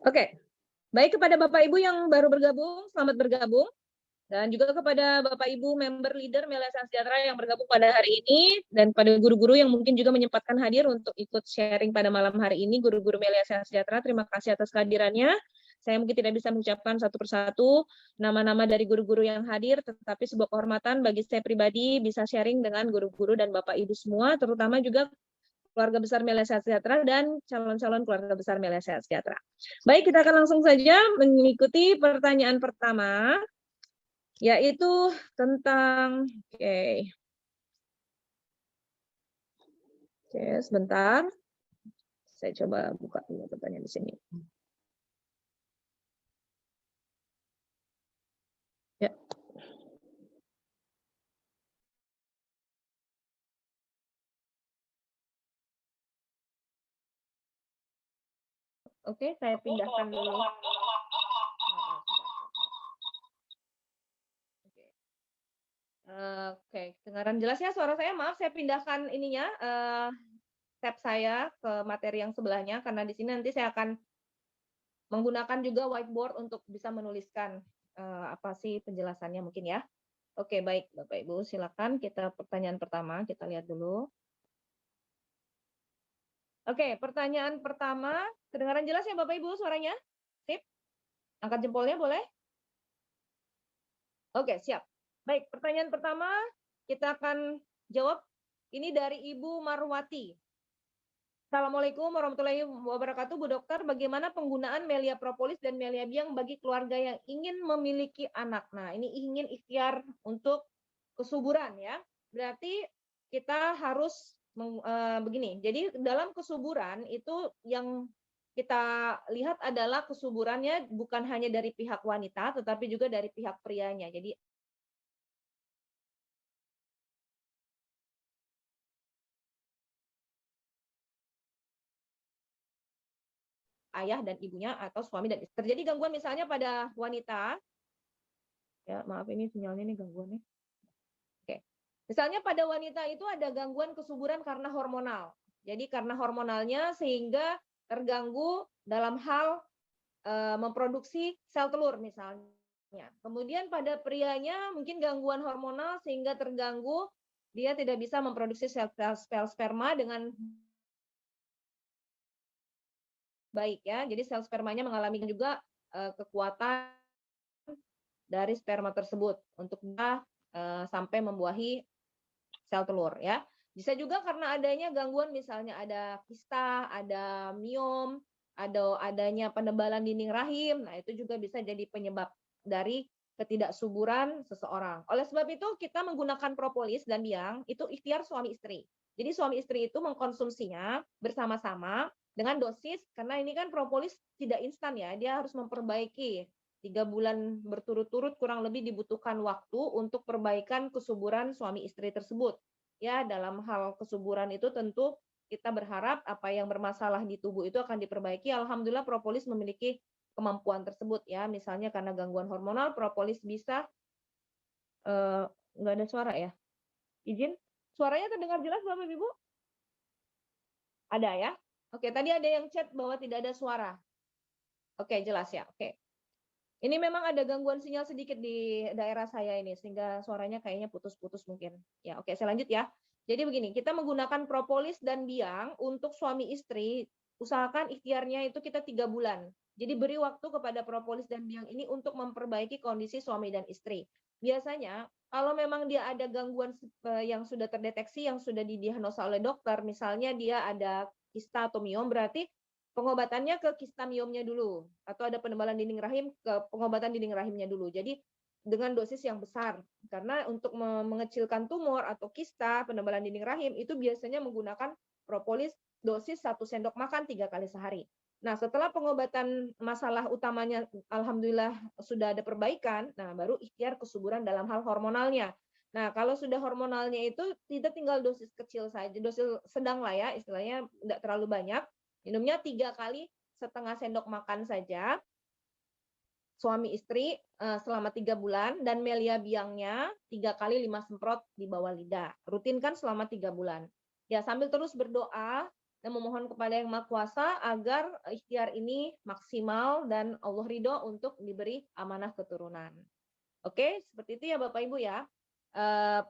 Oke, baik kepada Bapak Ibu yang baru bergabung, selamat bergabung. Dan juga kepada Bapak Ibu member leader Melia Sejahtera yang bergabung pada hari ini, dan pada guru-guru yang mungkin juga menyempatkan hadir untuk ikut sharing pada malam hari ini, guru-guru Melia Sejahtera, terima kasih atas kehadirannya. Saya mungkin tidak bisa mengucapkan satu persatu nama-nama dari guru-guru yang hadir, tetapi sebuah kehormatan bagi saya pribadi bisa sharing dengan guru-guru dan Bapak Ibu semua, terutama juga keluarga besar Melia Sejahtera dan calon-calon keluarga besar Melia Sejahtera. Baik, kita akan langsung saja mengikuti pertanyaan pertama, yaitu tentang oke, sebentar. Saya coba buka dulu pertanyaan di sini. Ya. Oke, saya pindahkan dulu. Oke, dengaran jelas ya suara saya? Maaf, saya pindahkan ininya, tab saya ke materi yang sebelahnya, karena di sini nanti saya akan menggunakan juga whiteboard untuk bisa menuliskan apa sih penjelasannya mungkin ya. Oke, baik Bapak Ibu, silakan kita pertanyaan pertama, kita lihat dulu. Oke, pertanyaan pertama, kedengaran jelas ya Bapak Ibu suaranya? Sip? Angkat jempolnya boleh? Oke, siap. Baik, pertanyaan pertama kita akan jawab. Ini dari Ibu Marwati. Assalamualaikum warahmatullahi wabarakatuh, Bu Dokter. Bagaimana penggunaan Melia Propolis dan Melia Biang bagi keluarga yang ingin memiliki anak? Nah, ini ingin ikhtiar untuk kesuburan ya. Berarti kita harus begini. Jadi dalam kesuburan itu yang kita lihat adalah kesuburannya bukan hanya dari pihak wanita, tetapi juga dari pihak prianya. Jadi ayah dan ibunya atau suami dan istri. Terjadi gangguan misalnya pada wanita, ya maaf ini sinyalnya nih gangguannya. Oke. Misalnya pada wanita itu ada gangguan kesuburan karena hormonal. Jadi karena hormonalnya sehingga terganggu dalam hal memproduksi sel telur misalnya. Kemudian pada prianya mungkin gangguan hormonal sehingga terganggu dia tidak bisa memproduksi sel sperma dengan baik ya. Jadi sel spermanya mengalami juga kekuatan dari sperma tersebut untuk sampai membuahi sel telur ya. Bisa juga karena adanya gangguan misalnya ada kista, ada miom, ada adanya penebalan dinding rahim. Nah, itu juga bisa jadi penyebab dari ketidaksuburan seseorang. Oleh sebab itu kita menggunakan propolis dan biang itu ikhtiar suami istri. Jadi suami istri itu mengkonsumsinya bersama-sama dengan dosis karena ini kan propolis tidak instan ya, dia harus memperbaiki 3 bulan berturut-turut kurang lebih dibutuhkan waktu untuk perbaikan kesuburan suami istri tersebut. Ya, dalam hal kesuburan itu tentu kita berharap apa yang bermasalah di tubuh itu akan diperbaiki. Alhamdulillah propolis memiliki kemampuan tersebut ya. Misalnya karena gangguan hormonal, propolis bisa nggak ada suara ya. Izin, suaranya terdengar jelas Bapak Ibu? Ada ya? Oke, tadi ada yang chat bahwa tidak ada suara. Oke, jelas ya. Oke. Ini memang ada gangguan sinyal sedikit di daerah saya ini, sehingga suaranya kayaknya putus-putus mungkin. Ya, oke, saya lanjut ya. Jadi begini, kita menggunakan propolis dan biang untuk suami istri, usahakan ikhtiarnya itu kita 3 bulan. Jadi beri waktu kepada propolis dan biang ini untuk memperbaiki kondisi suami dan istri. Biasanya, kalau memang dia ada gangguan yang sudah terdeteksi, yang sudah didiagnosa oleh dokter, misalnya dia ada kista atau miom, berarti pengobatannya ke kista miomnya dulu atau ada penebalan dinding rahim ke pengobatan dinding rahimnya dulu. Jadi dengan dosis yang besar karena untuk mengecilkan tumor atau kista penebalan dinding rahim itu biasanya menggunakan propolis dosis 1 sendok makan 3 kali sehari. Nah, setelah pengobatan masalah utamanya alhamdulillah sudah ada perbaikan, nah baru ikhtiar kesuburan dalam hal hormonalnya. Nah, kalau sudah hormonalnya itu tidak tinggal dosis kecil saja, dosis sedang lah ya, istilahnya tidak terlalu banyak. Minumnya 3 kali setengah sendok makan saja, suami istri selama 3 bulan, dan Melia biangnya 3 kali 5 semprot di bawah lidah. Rutinkan selama 3 bulan. Ya, sambil terus berdoa, dan memohon kepada Yang Maha Kuasa agar ikhtiar ini maksimal dan Allah ridho untuk diberi amanah keturunan. Oke, seperti itu ya Bapak Ibu ya.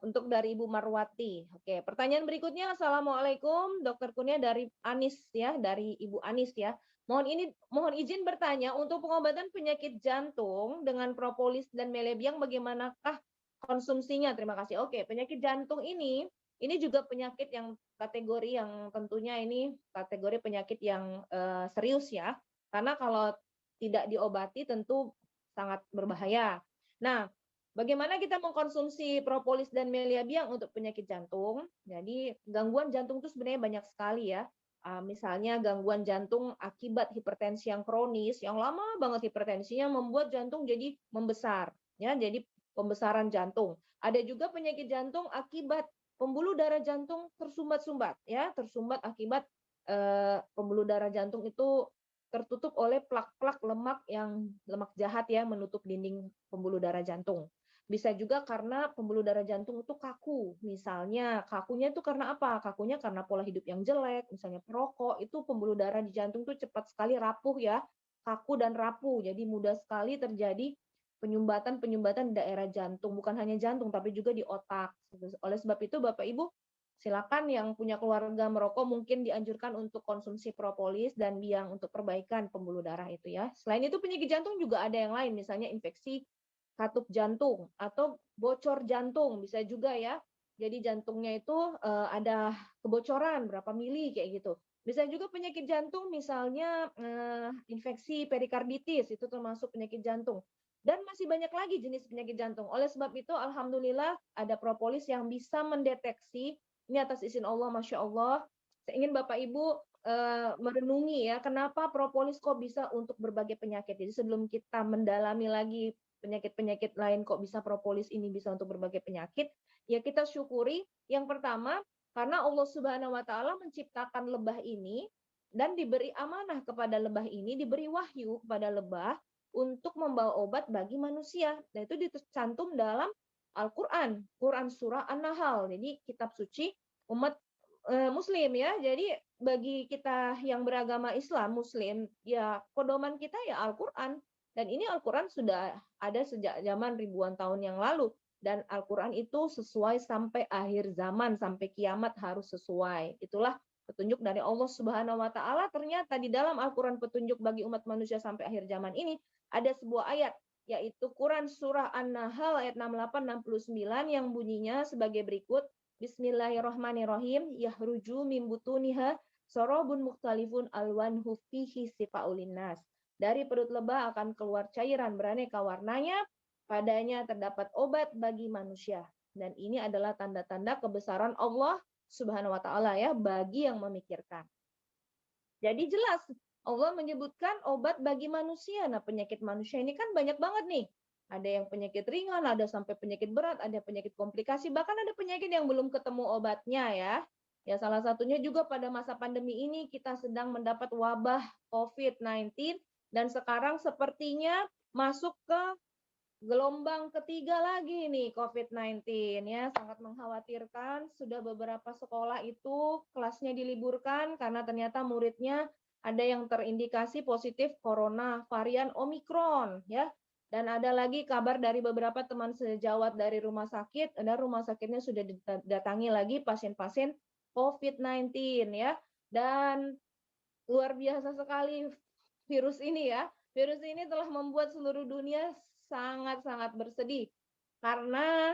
Untuk dari Ibu Marwati. Oke, pertanyaan berikutnya. Assalamualaikum, Dokter Kurnia dari Anis ya, dari Ibu Anis ya. Mohon izin bertanya, untuk pengobatan penyakit jantung dengan propolis dan melebiang bagaimanakah konsumsinya? Terima kasih. Oke, penyakit jantung ini juga penyakit yang kategori yang tentunya ini kategori penyakit yang serius ya. Karena kalau tidak diobati tentu sangat berbahaya. Nah, bagaimana kita mengkonsumsi propolis dan meliabiang untuk penyakit jantung? Jadi, gangguan jantung itu sebenarnya banyak sekali ya. Misalnya gangguan jantung akibat hipertensi yang kronis, yang lama banget hipertensinya membuat jantung jadi membesar, ya, jadi pembesaran jantung. Ada juga penyakit jantung akibat pembuluh darah jantung tersumbat-sumbat, ya, tersumbat akibat pembuluh darah jantung itu tertutup oleh plak-plak lemak jahat ya menutup dinding pembuluh darah jantung. Bisa juga karena pembuluh darah jantung itu kaku. Misalnya kakunya itu karena apa? Kakunya karena pola hidup yang jelek, misalnya perokok, itu pembuluh darah di jantung itu cepat sekali rapuh ya, kaku dan rapuh. Jadi mudah sekali terjadi penyumbatan-penyumbatan di daerah jantung, bukan hanya jantung tapi juga di otak. Oleh sebab itu Bapak Ibu silakan yang punya keluarga merokok mungkin dianjurkan untuk konsumsi propolis dan biang untuk perbaikan pembuluh darah itu ya. Selain itu penyakit jantung juga ada yang lain, misalnya infeksi katup jantung atau bocor jantung bisa juga ya. Jadi jantungnya itu ada kebocoran berapa mili kayak gitu. Bisa juga penyakit jantung misalnya infeksi perikarditis itu termasuk penyakit jantung. Dan masih banyak lagi jenis penyakit jantung. Oleh sebab itu alhamdulillah ada propolis yang bisa mendeteksi ini atas izin Allah, Masya Allah. Saya ingin Bapak Ibu merenungi ya, kenapa propolis kok bisa untuk berbagai penyakit. Jadi sebelum kita mendalami lagi penyakit-penyakit lain kok bisa propolis ini bisa untuk berbagai penyakit, ya kita syukuri. Yang pertama, karena Allah Subhanahu wa taala menciptakan lebah ini dan diberi amanah kepada lebah ini, diberi wahyu kepada lebah untuk membawa obat bagi manusia. Dan itu dicantum dalam Al-Quran, Quran surah An-Nahl. Jadi kitab suci umat Muslim ya. Jadi bagi kita yang beragama Islam Muslim, ya pedoman kita ya Al-Quran. Dan ini Al-Quran sudah ada sejak zaman ribuan tahun yang lalu. Dan Al-Quran itu sesuai sampai akhir zaman, sampai kiamat harus sesuai. Itulah petunjuk dari Allah Subhanahu wa taala. Ternyata di dalam Al-Quran petunjuk bagi umat manusia sampai akhir zaman ini ada sebuah ayat, yaitu Quran surah An-Nahl ayat 68-69 yang bunyinya sebagai berikut. Bismillahirrahmanirrahim. Yahruju min butuniha sorobun mukhtalifun alwanhu fihi sifaulin nas. Dari perut lebah akan keluar cairan beraneka warnanya, padanya terdapat obat bagi manusia. Dan ini adalah tanda-tanda kebesaran Allah Subhanahu wa taala ya bagi yang memikirkan. Jadi jelas Allah menyebutkan obat bagi manusia. Nah, penyakit manusia ini kan banyak banget nih. Ada yang penyakit ringan, ada sampai penyakit berat, ada penyakit komplikasi, bahkan ada penyakit yang belum ketemu obatnya ya. Ya, salah satunya juga pada masa pandemi ini kita sedang mendapat wabah COVID-19 dan sekarang sepertinya masuk ke gelombang ketiga lagi nih COVID-19 ya, sangat mengkhawatirkan. Sudah beberapa sekolah itu kelasnya diliburkan karena ternyata muridnya ada yang terindikasi positif corona varian Omikron ya. Dan ada lagi kabar dari beberapa teman sejawat dari rumah sakit, ada rumah sakitnya sudah didatangi lagi pasien-pasien COVID-19 ya. Dan luar biasa sekali virus ini ya. Virus ini telah membuat seluruh dunia sangat-sangat bersedih karena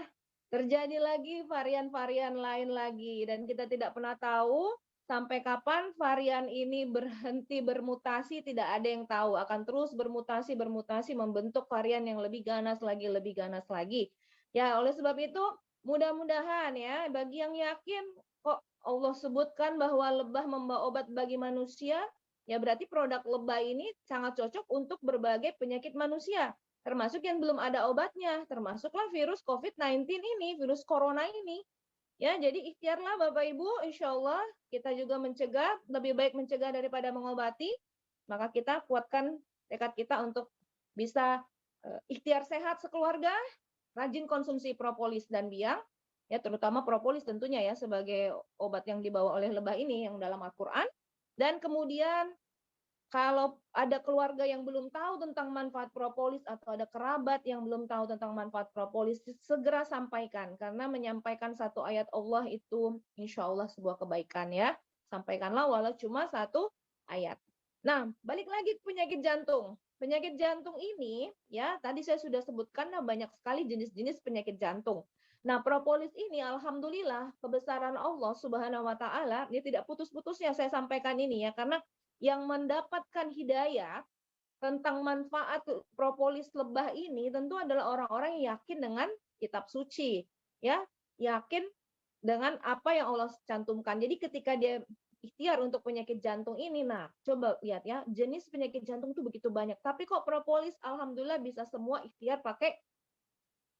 terjadi lagi varian-varian lain lagi dan kita tidak pernah tahu sampai kapan varian ini berhenti bermutasi, tidak ada yang tahu, akan terus bermutasi membentuk varian yang lebih ganas lagi. Ya, oleh sebab itu mudah-mudahan ya bagi yang yakin kok Allah sebutkan bahwa lebah membawa obat bagi manusia, ya berarti produk lebah ini sangat cocok untuk berbagai penyakit manusia, termasuk yang belum ada obatnya, termasuklah virus COVID-19 ini, virus corona ini. Ya, jadi ikhtiarlah Bapak Ibu, insya Allah kita juga mencegah, lebih baik mencegah daripada mengobati, maka kita kuatkan tekad kita untuk bisa ikhtiar sehat sekeluarga, rajin konsumsi propolis dan biang, ya terutama propolis tentunya ya sebagai obat yang dibawa oleh lebah ini yang dalam Al-Quran. Dan kemudian kalau ada keluarga yang belum tahu tentang manfaat propolis atau ada kerabat yang belum tahu tentang manfaat propolis, segera sampaikan. Karena menyampaikan satu ayat Allah itu insya Allah sebuah kebaikan ya. Sampaikanlah walau cuma satu ayat. Nah, balik lagi ke penyakit jantung. Penyakit jantung ini ya tadi saya sudah sebutkan banyak sekali jenis-jenis penyakit jantung. Nah, propolis ini alhamdulillah kebesaran Allah Subhanahu wa taala ini tidak putus-putusnya saya sampaikan ini ya karena yang mendapatkan hidayah tentang manfaat propolis lebah ini tentu adalah orang-orang yang yakin dengan kitab suci, ya, yakin dengan apa yang Allah cantumkan. Jadi ketika dia ikhtiar untuk penyakit jantung ini, nah coba lihat ya, jenis penyakit jantung itu begitu banyak. Tapi kok propolis alhamdulillah bisa semua ikhtiar pakai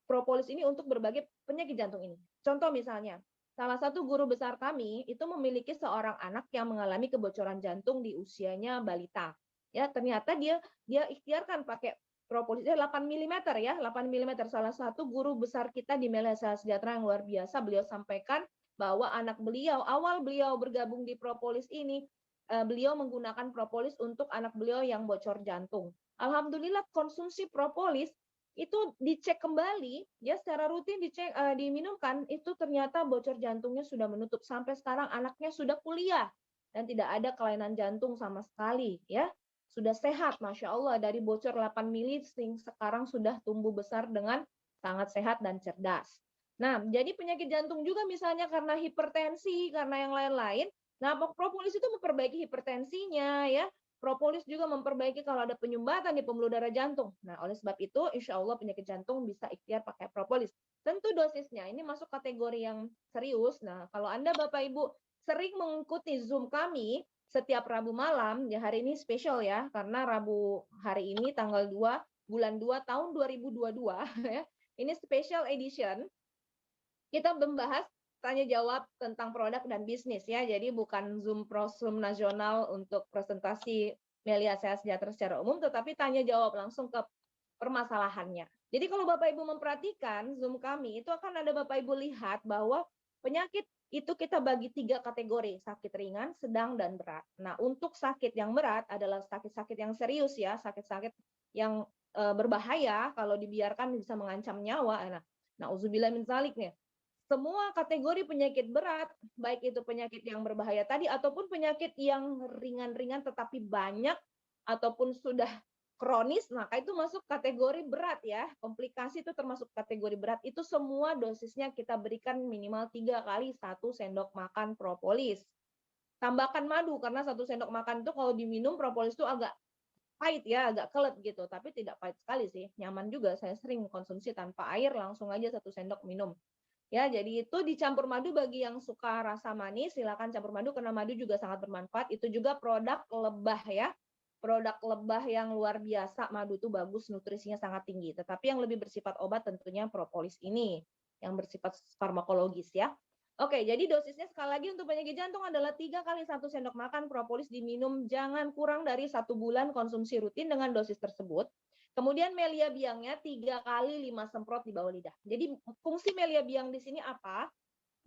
propolis ini untuk berbagai penyakit jantung ini. Contoh misalnya, salah satu guru besar kami itu memiliki seorang anak yang mengalami kebocoran jantung di usianya balita. Ya, ternyata dia ikhtiarkan pakai propolis 8 mm ya, 8 mm. Salah satu guru besar kita di Malaysia Sejahtera yang luar biasa, beliau sampaikan bahwa anak beliau awal beliau bergabung di propolis ini beliau menggunakan propolis untuk anak beliau yang bocor jantung. Alhamdulillah konsumsi propolis itu dicek kembali ya secara rutin dicek diminumkan itu ternyata bocor jantungnya sudah menutup sampai sekarang anaknya sudah kuliah dan tidak ada kelainan jantung sama sekali ya sudah sehat Masya Allah dari bocor 8 mili sekarang sudah tumbuh besar dengan sangat sehat dan cerdas. Nah jadi penyakit jantung juga misalnya karena hipertensi karena yang lain-lain. Nah propolis itu memperbaiki hipertensinya ya. Propolis juga memperbaiki kalau ada penyumbatan di pembuluh darah jantung. Nah, oleh sebab itu, insya Allah penyakit jantung bisa ikhtiar pakai propolis. Tentu dosisnya, ini masuk kategori yang serius. Nah, kalau Anda Bapak Ibu sering mengikuti Zoom kami setiap Rabu malam, ya hari ini spesial ya, karena Rabu hari ini tanggal 2, bulan 2 tahun 2022, ya. Ini special edition. Kita membahas tanya jawab tentang produk dan bisnis ya. Jadi bukan Zoom Prosum nasional untuk presentasi Melia Sehat Sejahtera secara umum, tetapi tanya jawab langsung ke permasalahannya. Jadi kalau Bapak Ibu memperhatikan Zoom kami, itu akan ada Bapak Ibu lihat bahwa penyakit itu kita bagi 3 kategori, sakit ringan, sedang, dan berat. Nah, untuk sakit yang berat adalah sakit-sakit yang serius ya, sakit-sakit yang berbahaya, kalau dibiarkan bisa mengancam nyawa. Nauzubillah min dzalik nih. Semua kategori penyakit berat, baik itu penyakit yang berbahaya tadi ataupun penyakit yang ringan-ringan tetapi banyak ataupun sudah kronis, maka itu masuk kategori berat ya. Komplikasi itu termasuk kategori berat. Itu semua dosisnya kita berikan minimal 3 kali 1 sendok makan propolis. Tambahkan madu karena 1 sendok makan itu kalau diminum propolis itu agak pahit ya, agak kelet gitu, tapi tidak pahit sekali sih. Nyaman juga, saya sering konsumsi tanpa air langsung aja 1 sendok minum. Ya, jadi itu dicampur madu bagi yang suka rasa manis, silakan campur madu karena madu juga sangat bermanfaat. Itu juga produk lebah ya. Produk lebah yang luar biasa, madu itu bagus, nutrisinya sangat tinggi. Tetapi yang lebih bersifat obat tentunya propolis ini, yang bersifat farmakologis ya. Oke, jadi dosisnya sekali lagi untuk penyakit jantung adalah 3 kali 1 sendok makan propolis diminum jangan kurang dari 1 bulan konsumsi rutin dengan dosis tersebut. Kemudian melia biangnya 3 kali 5 semprot di bawah lidah. Jadi fungsi melia biang di sini apa?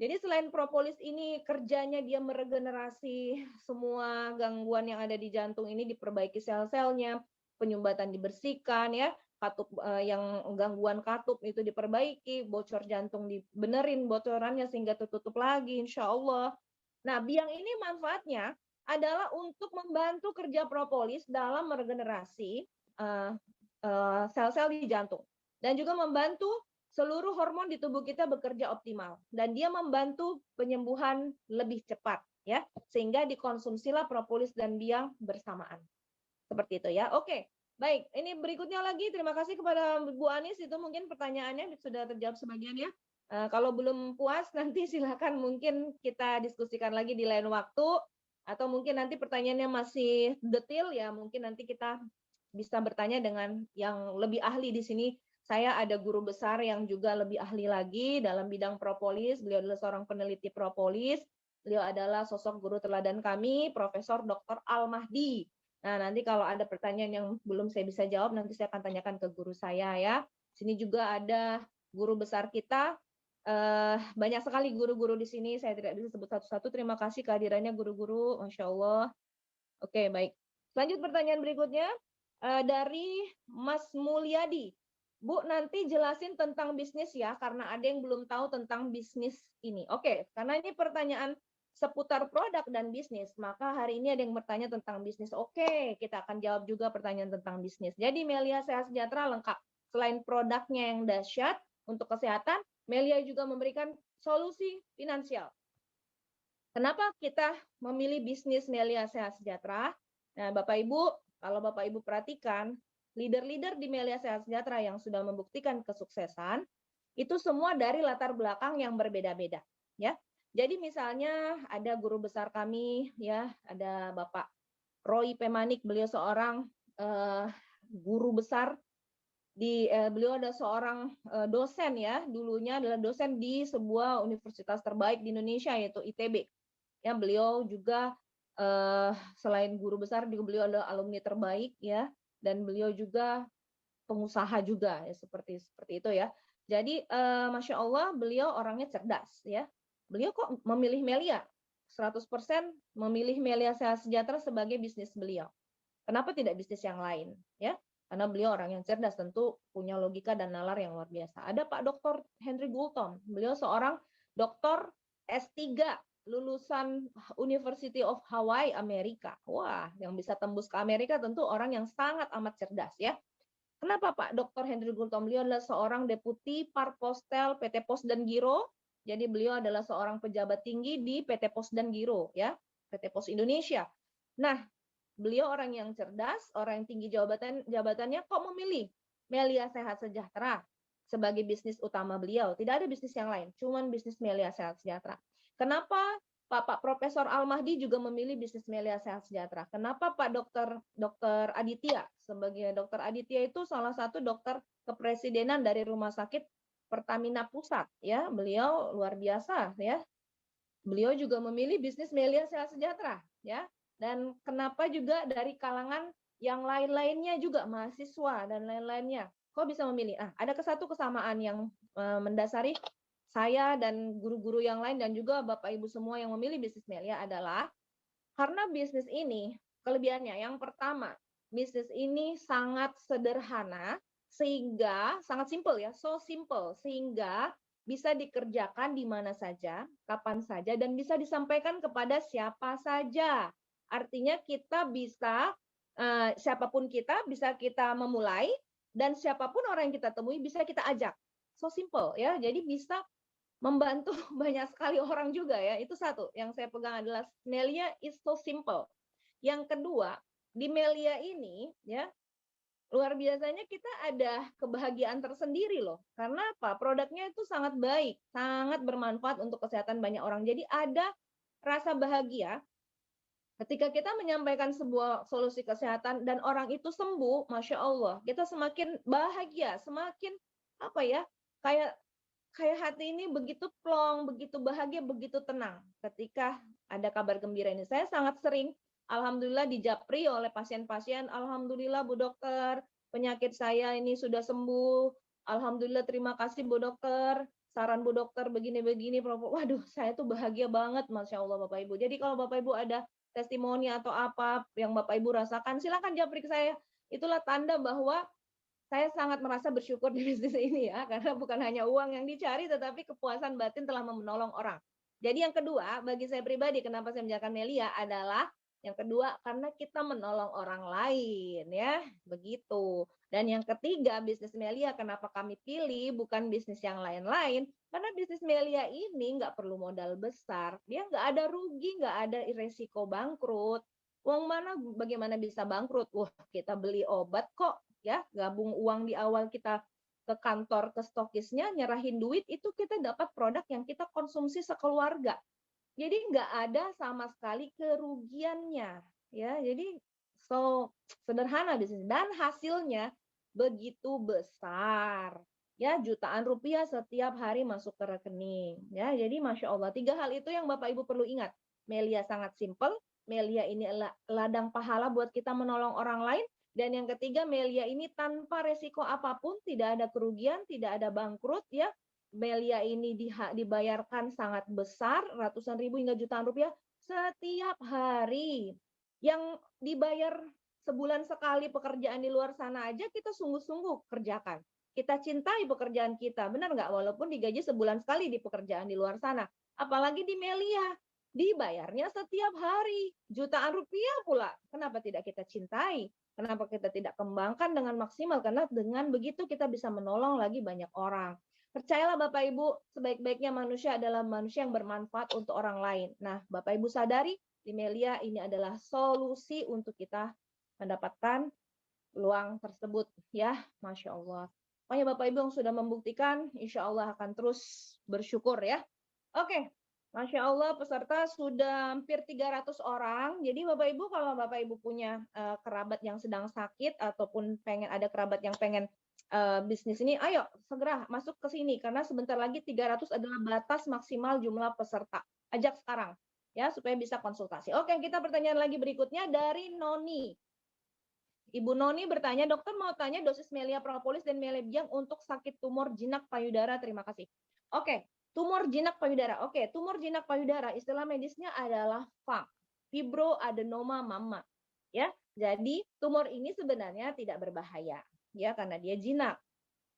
Jadi selain propolis ini kerjanya dia meregenerasi semua gangguan yang ada di jantung ini, diperbaiki sel-selnya, penyumbatan dibersihkan ya, katup yang gangguan katup itu diperbaiki, bocor jantung dibenerin bocorannya sehingga tertutup lagi insya Allah. Nah, biang ini manfaatnya adalah untuk membantu kerja propolis dalam meregenerasi sel-sel di jantung dan juga membantu seluruh hormon di tubuh kita bekerja optimal dan dia membantu penyembuhan lebih cepat ya sehingga dikonsumsilah propolis dan biang bersamaan seperti itu ya. Oke, baik, ini berikutnya lagi terima kasih kepada Bu Anis, itu mungkin pertanyaannya sudah terjawab sebagian ya. Kalau belum puas nanti silakan mungkin kita diskusikan lagi di lain waktu atau mungkin nanti pertanyaannya masih detail ya mungkin nanti kita bisa bertanya dengan yang lebih ahli di sini. Saya ada guru besar yang juga lebih ahli lagi dalam bidang propolis. Beliau adalah seorang peneliti propolis. Beliau adalah sosok guru teladan kami, Profesor Dr. Al-Mahdi. Nah, nanti kalau ada pertanyaan yang belum saya bisa jawab, nanti saya akan tanyakan ke guru saya ya. Sini juga ada guru besar kita. Banyak sekali guru-guru di sini, saya tidak bisa sebut satu-satu. Terima kasih kehadirannya guru-guru, Masya Allah. Oke, baik. Lanjut pertanyaan berikutnya dari Mas Mulyadi. Bu, nanti jelasin tentang bisnis ya, karena ada yang belum tahu tentang bisnis ini. Oke, karena ini pertanyaan seputar produk dan bisnis, maka hari ini ada yang bertanya tentang bisnis. Oke, kita akan jawab juga pertanyaan tentang bisnis. Jadi Melia Sehat Sejahtera lengkap. Selain produknya yang dahsyat untuk kesehatan, Melia juga memberikan solusi finansial. Kenapa kita memilih bisnis Melia Sehat Sejahtera? Nah, Bapak Ibu, kalau Bapak Ibu perhatikan, leader-leader di Melia Sehat Sejahtera yang sudah membuktikan kesuksesan, itu semua dari latar belakang yang berbeda-beda, ya. Jadi misalnya ada guru besar kami, ya, ada Bapak Roy Pemanik, beliau seorang guru besar beliau ada seorang dosen ya, dulunya adalah dosen di sebuah universitas terbaik di Indonesia yaitu ITB. Ya, beliau juga selain guru besar, beliau adalah alumni terbaik ya, dan beliau juga pengusaha juga ya, seperti itu ya. Jadi Masya Allah beliau orangnya cerdas ya. Beliau kok memilih Melia 100% memilih Melia Sehat Sejahtera sebagai bisnis beliau. Kenapa tidak bisnis yang lain ya? Karena beliau orang yang cerdas, tentu punya logika dan nalar yang luar biasa. Ada Pak Dr. Henry Goulton, beliau seorang doktor S3 lulusan University of Hawaii, Amerika. Wah, yang bisa tembus ke Amerika tentu orang yang sangat amat cerdas ya. Kenapa Pak Dr. Henry Goulton? Beliau adalah seorang deputi Parpostel PT Pos dan Giro. Jadi beliau adalah seorang pejabat tinggi di PT Pos dan Giro ya, PT Pos Indonesia. Nah, beliau orang yang cerdas, orang yang tinggi jabatannya, kok memilih Melia Sehat Sejahtera sebagai bisnis utama beliau. Tidak ada bisnis yang lain, cuman bisnis Melia Sehat Sejahtera. Kenapa Pak Profesor Al-Mahdi juga memilih bisnis Melia Sehat Sejahtera? Kenapa Pak Dokter Aditya? Sebagai Dokter Aditya itu salah satu dokter kepresidenan dari Rumah Sakit Pertamina Pusat, ya. Beliau luar biasa, ya. Beliau juga memilih bisnis Melia Sehat Sejahtera, ya. Dan kenapa juga dari kalangan yang lain-lainnya juga, mahasiswa dan lain-lainnya, kok bisa memilih? Ada satu kesamaan yang mendasari saya dan guru-guru yang lain dan juga Bapak Ibu semua yang memilih bisnis Melia adalah karena bisnis ini kelebihannya yang pertama, bisnis ini sangat sederhana sehingga sangat simple ya, so simple sehingga bisa dikerjakan di mana saja, kapan saja dan bisa disampaikan kepada siapa saja. Artinya kita bisa siapapun kita bisa kita memulai dan siapapun orang yang kita temui bisa kita ajak. So simple ya. Jadi bisa membantu banyak sekali orang juga ya. Itu satu yang saya pegang adalah Melia is so simple. Yang kedua, di Melia ini ya luar biasanya kita ada kebahagiaan tersendiri loh. Karena apa? Produknya itu sangat baik, sangat bermanfaat untuk kesehatan banyak orang. Jadi ada rasa bahagia ketika kita menyampaikan sebuah solusi kesehatan dan orang itu sembuh, Masya Allah, kita semakin bahagia, semakin apa ya, kayak hati ini begitu plong, begitu bahagia, begitu tenang ketika ada kabar gembira ini. Saya sangat sering, alhamdulillah dijapri oleh pasien-pasien, alhamdulillah Bu Dokter, penyakit saya ini sudah sembuh, alhamdulillah terima kasih Bu Dokter, saran Bu Dokter begini-begini, waduh saya tuh bahagia banget, Masya Allah Bapak Ibu. Jadi kalau Bapak Ibu ada testimoni atau apa yang Bapak Ibu rasakan, silakan japri ke saya. Itulah tanda bahwa saya sangat merasa bersyukur di bisnis ini ya, karena bukan hanya uang yang dicari, tetapi kepuasan batin telah menolong orang. Jadi yang kedua, bagi saya pribadi, kenapa saya menjalankan Melia adalah yang kedua, karena kita menolong orang lain ya, begitu. Dan yang ketiga, bisnis Melia kenapa kami pilih bukan bisnis yang lain-lain, karena bisnis Melia ini nggak perlu modal besar, dia nggak ada rugi, nggak ada resiko bangkrut. Uang mana bagaimana bisa bangkrut? Wah, kita beli obat kok ya, gabung uang di awal kita ke kantor ke stokisnya nyerahin duit itu kita dapat produk yang kita konsumsi sekeluarga. Jadi nggak ada sama sekali kerugiannya ya. Jadi so sederhana bisnis dan hasilnya begitu besar. Ya, jutaan rupiah setiap hari masuk ke rekening. Ya, jadi Masya Allah, 3 hal itu yang Bapak Ibu perlu ingat. Melia sangat simple, Melia ini adalah ladang pahala buat kita menolong orang lain. Dan yang ketiga, Melia ini tanpa resiko apapun, tidak ada kerugian, tidak ada bangkrut ya. Melia ini dibayarkan sangat besar, ratusan ribu hingga jutaan rupiah setiap hari. Yang dibayar sebulan sekali pekerjaan di luar sana aja kita sungguh-sungguh kerjakan. Kita cintai pekerjaan kita, benar nggak? Walaupun digaji sebulan sekali di pekerjaan di luar sana. Apalagi di Melia, dibayarnya setiap hari, jutaan rupiah pula. Kenapa tidak kita cintai? Kenapa kita tidak kembangkan dengan maksimal? Karena dengan begitu kita bisa menolong lagi banyak orang. Percayalah Bapak Ibu, sebaik-baiknya manusia adalah manusia yang bermanfaat untuk orang lain. Nah, Bapak Ibu sadari, di Melia ini adalah solusi untuk kita mendapatkan peluang tersebut. Ya, Masya Allah. Pokoknya Bapak Ibu yang sudah membuktikan, insya Allah akan terus bersyukur ya. Oke, Masya Allah peserta sudah hampir 300 orang. Jadi Bapak Ibu kalau Bapak Ibu punya kerabat yang sedang sakit ataupun pengen ada kerabat yang pengen bisnis ini, ayo segera masuk ke sini karena sebentar lagi 300 adalah batas maksimal jumlah peserta. Ajak sekarang ya supaya bisa konsultasi. Oke, kita pertanyaan lagi berikutnya dari Noni. Ibu Noni bertanya, dokter mau tanya dosis Melia Propolis dan Melebiang untuk sakit tumor jinak payudara. Terima kasih. Oke, tumor jinak payudara. Oke, tumor jinak payudara istilah medisnya adalah FAM, fibroadenoma mama. Ya, jadi tumor ini sebenarnya tidak berbahaya ya karena dia jinak.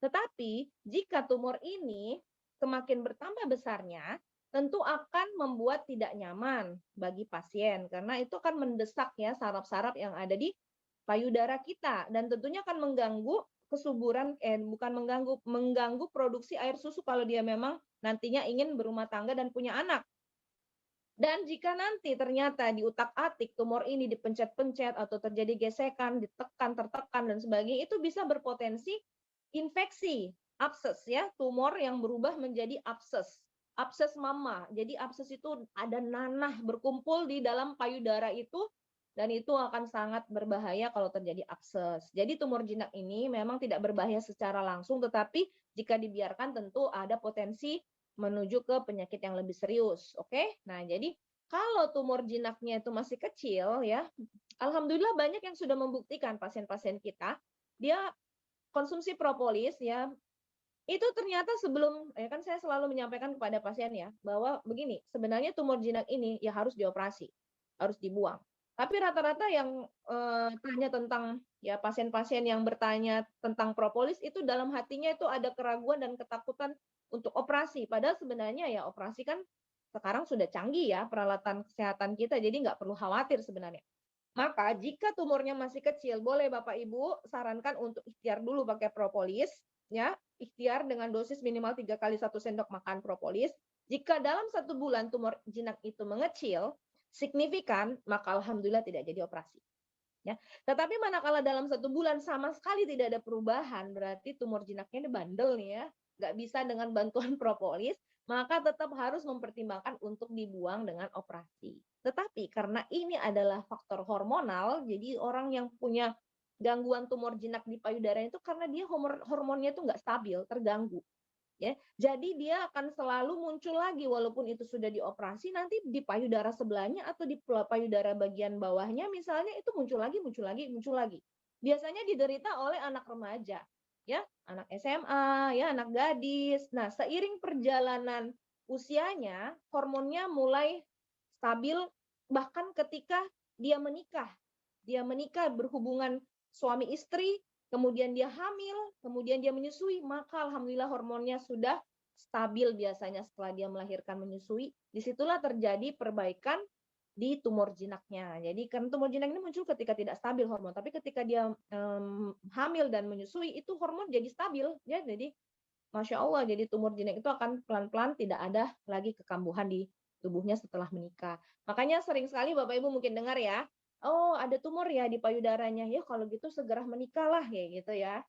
Tetapi jika tumor ini semakin bertambah besarnya, tentu akan membuat tidak nyaman bagi pasien karena itu akan mendesak ya saraf-saraf yang ada di payudara kita dan tentunya akan mengganggu kesuburan bukan mengganggu produksi air susu kalau dia memang nantinya ingin berumah tangga dan punya anak. Dan jika nanti ternyata di utak-atik tumor ini dipencet-pencet atau terjadi gesekan, ditekan, tertekan dan sebagainya, itu bisa berpotensi infeksi, abses ya, tumor yang berubah menjadi abses. Abses mama. Jadi abses itu ada nanah berkumpul di dalam payudara itu dan itu akan sangat berbahaya kalau terjadi abses. Jadi tumor jinak ini memang tidak berbahaya secara langsung tetapi jika dibiarkan tentu ada potensi menuju ke penyakit yang lebih serius. Oke? Nah, jadi kalau tumor jinaknya itu masih kecil ya, alhamdulillah banyak yang sudah membuktikan pasien-pasien kita dia konsumsi propolis ya. Itu ternyata sebelum ya kan saya selalu menyampaikan kepada pasien ya bahwa begini, sebenarnya tumor jinak ini ya harus dioperasi, harus dibuang. Tapi rata-rata yang tanya tentang ya pasien-pasien yang bertanya tentang propolis itu dalam hatinya itu ada keraguan dan ketakutan untuk operasi. Padahal sebenarnya ya operasi kan sekarang sudah canggih ya peralatan kesehatan kita, jadi nggak perlu khawatir sebenarnya. Maka jika tumornya masih kecil, boleh Bapak Ibu sarankan untuk ikhtiar dulu pakai propolis, ya. Ikhtiar dengan dosis minimal 3 kali 1 sendok makan propolis. Jika dalam 1 bulan tumor jinak itu mengecil, signifikan, maka alhamdulillah tidak jadi operasi. Ya. Tetapi manakala dalam 1 bulan sama sekali tidak ada perubahan, berarti tumor jinaknya ini bandel nih ya, nggak bisa dengan bantuan propolis, maka tetap harus mempertimbangkan untuk dibuang dengan operasi. Tetapi karena ini adalah faktor hormonal, jadi orang yang punya gangguan tumor jinak di payudara itu karena dia hormonnya itu nggak stabil, terganggu. Ya, jadi dia akan selalu muncul lagi walaupun itu sudah dioperasi nanti di payudara sebelahnya atau di payudara bagian bawahnya misalnya itu muncul lagi, muncul lagi, muncul lagi. Biasanya diderita oleh anak remaja, ya, anak SMA, ya, anak gadis. Nah, seiring perjalanan usianya, hormonnya mulai stabil bahkan ketika dia menikah. Dia menikah berhubungan suami istri, kemudian dia hamil, kemudian dia menyusui, maka alhamdulillah hormonnya sudah stabil biasanya setelah dia melahirkan menyusui. Disitulah terjadi perbaikan di tumor jinaknya. Jadi kan tumor jinak ini muncul ketika tidak stabil hormon, tapi ketika dia hamil dan menyusui itu hormon jadi stabil ya. Jadi Masya Allah, jadi tumor jinak itu akan pelan-pelan tidak ada lagi kekambuhan di tubuhnya setelah menikah. Makanya sering sekali Bapak Ibu mungkin dengar ya, oh ada tumor ya di payudaranya, ya kalau gitu segera menikahlah ya gitu ya.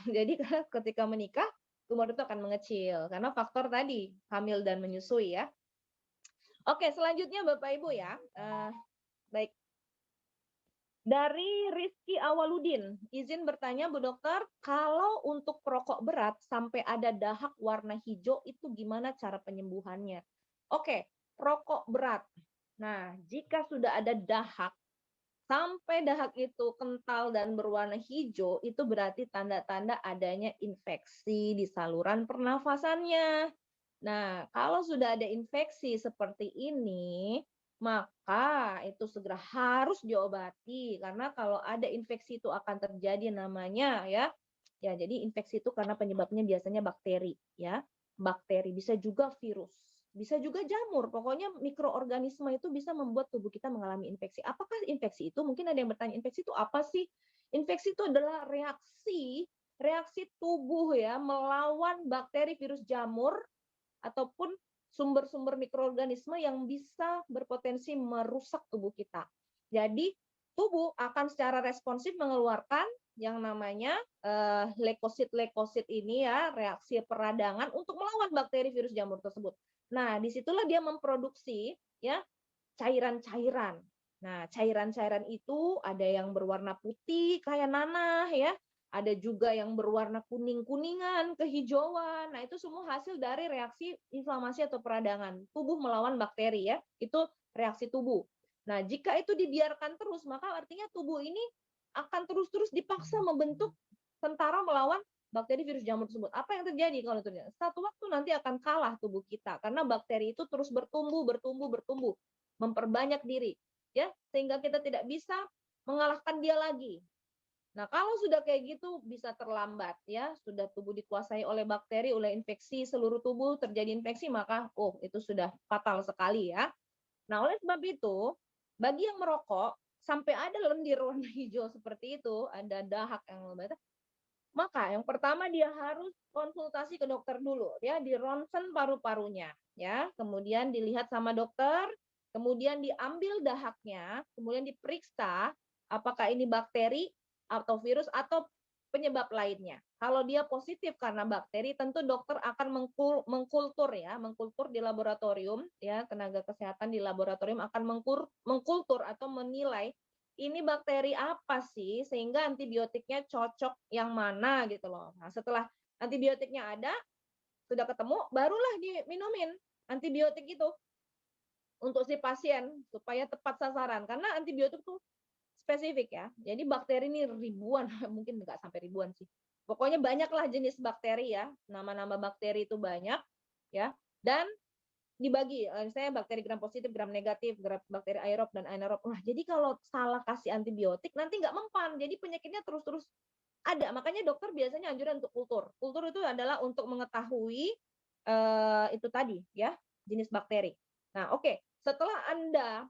Jadi ketika menikah, tumor itu akan mengecil karena faktor tadi hamil dan menyusui ya. Oke, selanjutnya Bapak Ibu ya. Baik. Dari Rizky Awaludin, izin bertanya Bu Dokter, kalau untuk perokok berat sampai ada dahak warna hijau itu gimana cara penyembuhannya? Oke, perokok berat. Nah, jika sudah ada dahak, sampai dahak itu kental dan berwarna hijau, itu berarti tanda-tanda adanya infeksi di saluran pernafasannya. Nah, kalau sudah ada infeksi seperti ini, maka maka itu segera harus diobati karena kalau ada infeksi itu akan terjadi namanya ya jadi infeksi itu karena penyebabnya biasanya bakteri ya, bakteri bisa juga virus, bisa juga jamur, pokoknya mikroorganisme itu bisa membuat tubuh kita mengalami infeksi. Apakah infeksi itu? Mungkin ada yang bertanya, infeksi itu apa sih? Infeksi itu adalah reaksi tubuh ya melawan bakteri, virus, jamur ataupun sumber-sumber mikroorganisme yang bisa berpotensi merusak tubuh kita. Jadi tubuh akan secara responsif mengeluarkan yang namanya leukosit ini ya, reaksi peradangan untuk melawan bakteri, virus, jamur tersebut. Nah, disitulah dia memproduksi ya cairan-cairan. Nah, cairan-cairan itu ada yang berwarna putih kayak nanah ya, ada juga yang berwarna kuning-kuningan, kehijauan. Nah, itu semua hasil dari reaksi inflamasi atau peradangan tubuh melawan bakteri ya. Itu reaksi tubuh. Nah, jika itu dibiarkan terus, maka artinya tubuh ini akan terus-terus dipaksa membentuk tentara melawan bakteri, virus, jamur tersebut. Apa yang terjadi kalau terjadi? Satu waktu nanti akan kalah tubuh kita karena bakteri itu terus bertumbuh, memperbanyak diri, ya, sehingga kita tidak bisa mengalahkan dia lagi. Nah, kalau sudah kayak gitu bisa terlambat ya, sudah tubuh dikuasai oleh bakteri, oleh infeksi, seluruh tubuh terjadi infeksi, maka itu sudah fatal sekali ya. Nah, oleh sebab itu, bagi yang merokok sampai ada lendir warna hijau seperti itu, ada dahak yang membatas, maka yang pertama dia harus konsultasi ke dokter dulu ya, di ronsen paru-parunya ya, kemudian dilihat sama dokter, kemudian diambil dahaknya, kemudian diperiksa apakah ini bakteri atau virus atau penyebab lainnya. Kalau dia positif karena bakteri, tentu dokter akan mengkultur di laboratorium ya, tenaga kesehatan di laboratorium akan mengkultur atau menilai ini bakteri apa sih sehingga antibiotiknya cocok yang mana gitu loh. Nah, setelah antibiotiknya ada, sudah ketemu, barulah diminumin antibiotik itu untuk si pasien supaya tepat sasaran. Karena antibiotik tuh spesifik ya. Jadi bakteri ini ribuan, mungkin nggak sampai ribuan sih. Pokoknya banyaklah jenis bakteri ya. Nama-nama bakteri itu banyak ya. Dan dibagi, misalnya bakteri gram positif, gram negatif, bakteri aerob dan anaerob. Wah, jadi kalau salah kasih antibiotik nanti nggak mempan, jadi penyakitnya terus-terus ada. Makanya dokter biasanya anjuran untuk kultur. Kultur itu adalah untuk mengetahui itu tadi ya, jenis bakteri. Nah, oke. Setelah Anda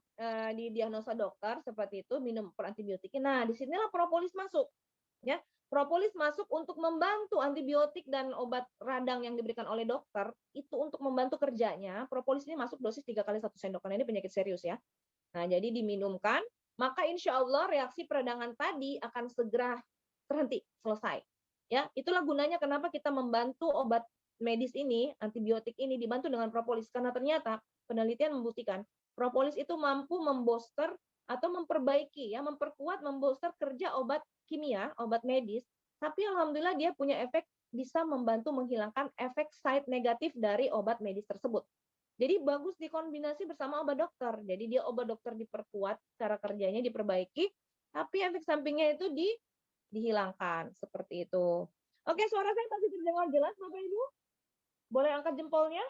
didiagnosa dokter seperti itu, minum antibiotiknya. Nah, disinilah propolis masuk. Ya, propolis masuk untuk membantu antibiotik dan obat radang yang diberikan oleh dokter itu untuk membantu kerjanya. Propolis ini masuk dosis 3 kali 1 sendok karena ini penyakit serius ya. Nah, jadi diminumkan, maka insya Allah reaksi peradangan tadi akan segera terhenti, selesai. Ya, itulah gunanya kenapa kita membantu obat medis ini, antibiotik ini dibantu dengan propolis karena ternyata penelitian membuktikan propolis itu mampu membooster atau memperbaiki ya, memperkuat, membooster kerja obat kimia, obat medis, tapi alhamdulillah dia punya efek bisa membantu menghilangkan efek side negatif dari obat medis tersebut. Jadi bagus dikombinasi bersama obat dokter. Jadi dia obat dokter diperkuat, cara kerjanya diperbaiki, tapi efek sampingnya itu dihilangkan seperti itu. Oke, suara saya masih terdengar jelas Bapak Ibu? Boleh angkat jempolnya?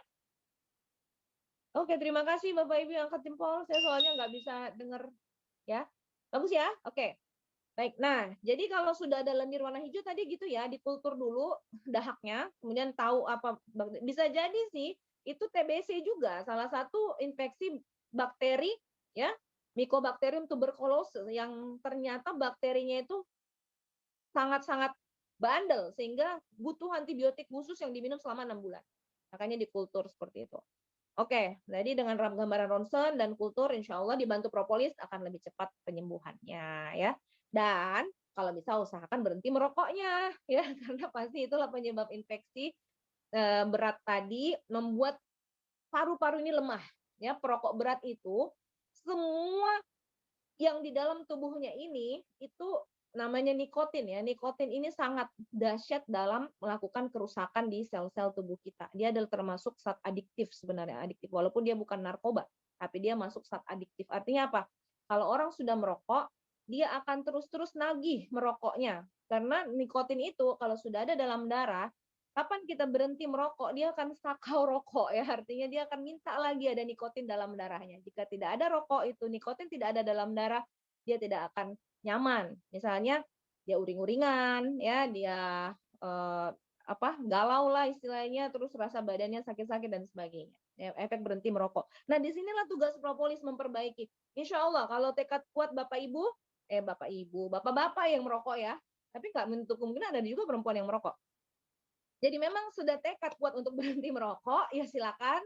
Oke, terima kasih Bapak Ibu yang angkat jempol. Saya soalnya nggak bisa dengar ya. Bagus ya? Oke. Baik. Nah, jadi kalau sudah ada lendir warna hijau tadi gitu ya, dikultur dulu dahaknya, kemudian tahu apa bisa jadi sih itu TBC juga, salah satu infeksi bakteri ya, Mycobacterium tuberculosis yang ternyata bakterinya itu sangat-sangat bandel sehingga butuh antibiotik khusus yang diminum selama 6 bulan. Makanya dikultur seperti itu. Oke, jadi dengan gambaran ronsen dan kultur, insya Allah dibantu propolis akan lebih cepat penyembuhannya ya. Dan kalau bisa usahakan berhenti merokoknya ya, karena pasti itulah penyebab infeksi berat tadi membuat paru-paru ini lemah. Ya, perokok berat itu semua yang di dalam tubuhnya ini itu namanya nikotin ya. Nikotin ini sangat dahsyat dalam melakukan kerusakan di sel-sel tubuh kita. Dia adalah termasuk zat adiktif sebenarnya, adiktif walaupun dia bukan narkoba, tapi dia masuk zat adiktif. Artinya apa? Kalau orang sudah merokok, dia akan terus-terus nagih merokoknya. Karena nikotin itu kalau sudah ada dalam darah, Kapan kita berhenti merokok, dia akan sakau rokok ya, artinya dia akan minta lagi ada nikotin dalam darahnya. Jika tidak ada rokok itu, nikotin tidak ada dalam darah, dia tidak akan nyaman. Misalnya dia uring-uringan, ya, dia galau lah istilahnya, terus rasa badannya sakit-sakit dan sebagainya. Ya, efek berhenti merokok. Nah, disinilah tugas propolis memperbaiki. Insya Allah kalau tekad kuat bapak-bapak yang merokok ya, tapi nggak menutup kemungkinan ada juga perempuan yang merokok. Jadi memang sudah tekad kuat untuk berhenti merokok, ya silakan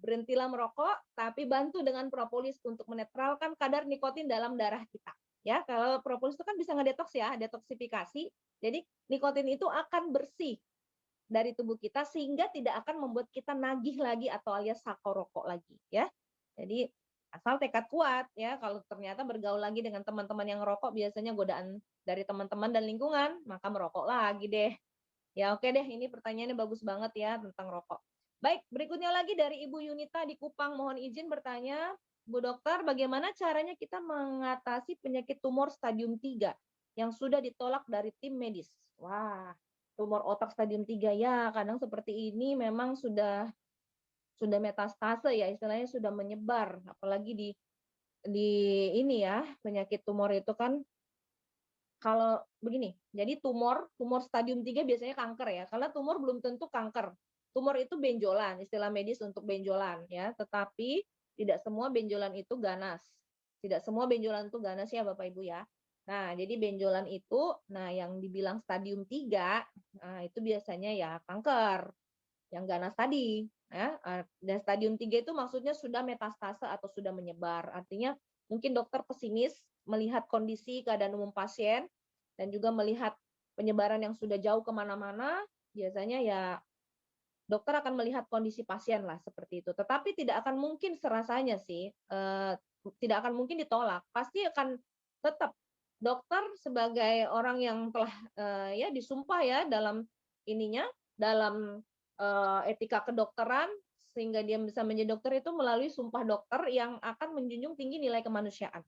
berhentilah merokok, tapi bantu dengan propolis untuk menetralkan kadar nikotin dalam darah kita. Ya, kalau propolis itu kan bisa ngedetoks ya, detoksifikasi. Jadi nikotin itu akan bersih dari tubuh kita sehingga tidak akan membuat kita nagih lagi atau alias sakau rokok lagi ya. Jadi asal tekad kuat ya, kalau ternyata bergaul lagi dengan teman-teman yang ngerokok biasanya godaan dari teman-teman dan lingkungan, maka merokok lagi deh. Ya oke deh, ini pertanyaannya bagus banget ya tentang rokok. Baik, berikutnya lagi dari Ibu Yunita di Kupang. Mohon izin bertanya, Bu Dokter, bagaimana caranya kita mengatasi penyakit tumor stadium 3 yang sudah ditolak dari tim medis? Wah, tumor otak stadium 3 ya, kadang seperti ini memang sudah metastase ya, istilahnya sudah menyebar, apalagi di ini ya, penyakit tumor itu kan kalau begini, jadi tumor stadium 3 biasanya kanker ya, karena tumor belum tentu kanker. Tumor itu benjolan, istilah medis untuk benjolan ya, tetapi tidak semua benjolan itu ganas. Tidak semua benjolan itu ganas ya Bapak Ibu ya. Nah, jadi benjolan itu, nah yang dibilang stadium 3, nah itu biasanya ya kanker yang ganas tadi ya. Dan stadium 3 itu maksudnya sudah metastase atau sudah menyebar. Artinya mungkin dokter pesimis melihat kondisi keadaan umum pasien dan juga melihat penyebaran yang sudah jauh kemana-mana, biasanya ya dokter akan melihat kondisi pasien lah seperti itu. Tetapi tidak akan mungkin serasanya sih, tidak akan mungkin ditolak. Pasti akan tetap dokter sebagai orang yang telah ya disumpah ya dalam ininya, dalam etika kedokteran sehingga dia bisa menjadi dokter itu melalui sumpah dokter yang akan menjunjung tinggi nilai kemanusiaan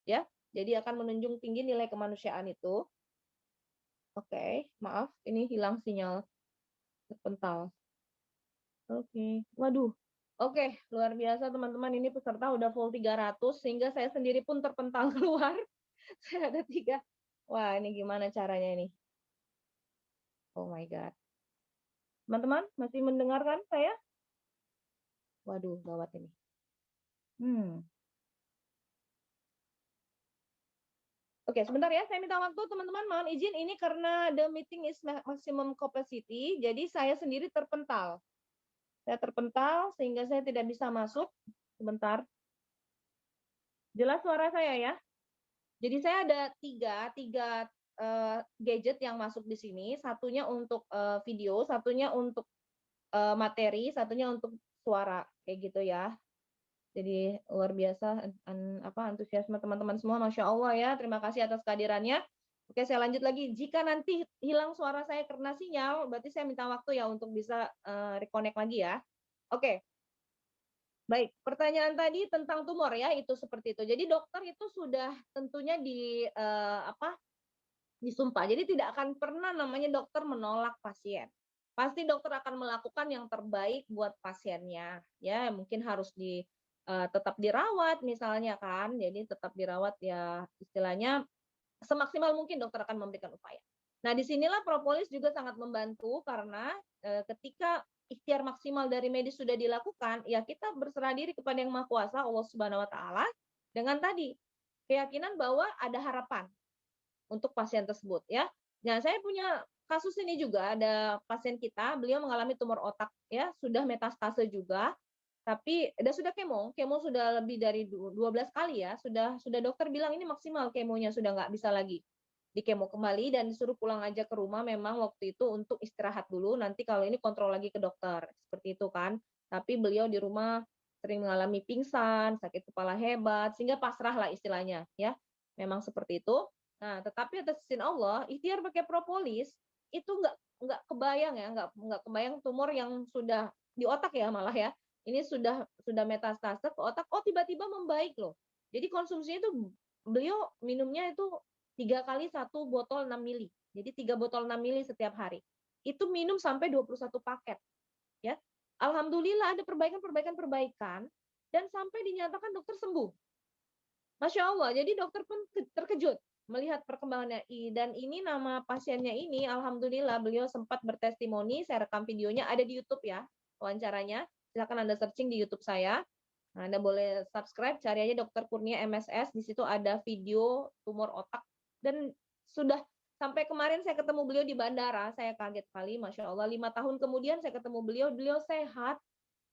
ya. Jadi akan menunjung tinggi nilai kemanusiaan itu. Oke, maaf ini hilang sinyal terpental. Oke. Waduh. Oke, luar biasa teman-teman. Ini peserta udah full 300 sehingga saya sendiri pun terpental keluar. Saya ada 3. Wah, ini gimana caranya ini? Oh my God. Teman-teman, masih mendengarkan saya? Waduh, gawat ini. Oke, sebentar ya. Saya minta waktu teman-teman. Mohon izin ini karena the meeting is maximum capacity. Jadi saya sendiri terpental. Saya terpental sehingga saya tidak bisa masuk. Sebentar. Jelas suara saya ya? Jadi saya ada tiga gadget yang masuk di sini. Satunya untuk video, satunya untuk materi, satunya untuk suara, kayak gitu ya. Jadi luar biasa antusiasme teman-teman semua, Masya Allah ya. Terima kasih atas kehadirannya. Oke, saya lanjut lagi. Jika nanti hilang suara saya karena sinyal, berarti saya minta waktu ya untuk bisa reconnect lagi ya. Oke, baik, pertanyaan tadi tentang tumor ya, itu seperti itu. Jadi dokter itu sudah tentunya disumpah. Jadi tidak akan pernah namanya dokter menolak pasien. Pasti dokter akan melakukan yang terbaik buat pasiennya. Ya, mungkin harus tetap dirawat misalnya kan. Jadi tetap dirawat ya istilahnya semaksimal mungkin dokter akan memberikan upaya. Nah, disinilah propolis juga sangat membantu karena ketika ikhtiar maksimal dari medis sudah dilakukan, ya kita berserah diri kepada Yang Maha Kuasa Allah Subhanahu wa taala dengan tadi keyakinan bahwa ada harapan untuk pasien tersebut ya. Nah, saya punya kasus ini juga ada pasien kita, beliau mengalami tumor otak ya, sudah metastase juga, tapi sudah kemo sudah lebih dari 12 kali ya, sudah dokter bilang ini maksimal kemonya sudah nggak bisa lagi di kemo kembali dan disuruh pulang aja ke rumah memang waktu itu untuk istirahat dulu, nanti kalau ini kontrol lagi ke dokter, seperti itu kan. Tapi beliau di rumah sering mengalami pingsan, sakit kepala hebat, sehingga pasrah lah istilahnya ya. Memang seperti itu. Nah, tetapi atas izin Allah, ikhtiar pakai propolis itu nggak kebayang ya, nggak kebayang tumor yang sudah di otak ya malah ya. Ini sudah metastase ke otak, oh tiba-tiba membaik loh. Jadi konsumsinya itu beliau minumnya itu 3 kali 1 botol 6 mili. Jadi 3 botol 6 mili setiap hari. itu minum sampai 21 paket, ya. Alhamdulillah ada perbaikan dan sampai dinyatakan dokter sembuh. Masya Allah, jadi dokter pun terkejut melihat perkembangannya. Dan ini nama pasiennya ini, alhamdulillah beliau sempat bertestimoni, saya rekam videonya, ada di YouTube ya, wawancaranya. Silakan Anda searching di YouTube saya. Nah, Anda boleh subscribe, cari aja Dokter Kurnia MSS, di situ ada video tumor otak. Dan sudah sampai kemarin saya ketemu beliau di bandara, saya kaget sekali, Masya Allah. 5 tahun kemudian saya ketemu beliau sehat,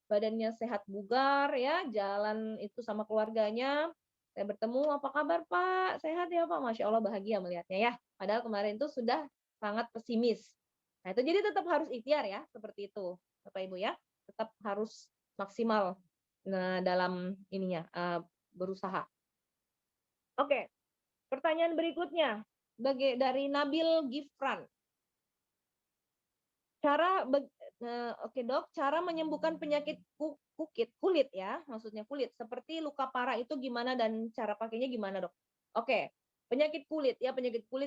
badannya sehat bugar, ya, jalan itu sama keluarganya. Saya bertemu, apa kabar Pak? Sehat ya Pak? Masya Allah bahagia melihatnya ya. Padahal kemarin itu sudah sangat pesimis. Nah itu jadi tetap harus ikhtiar ya, seperti itu Bapak Ibu ya. Tetap harus maksimal dalam ininya berusaha. Oke, pertanyaan berikutnya dari Nabil Gifran. Oke Dok, cara menyembuhkan penyakit kulit ya, maksudnya kulit seperti luka parah itu gimana dan cara pakainya gimana Dok? Oke, penyakit kulit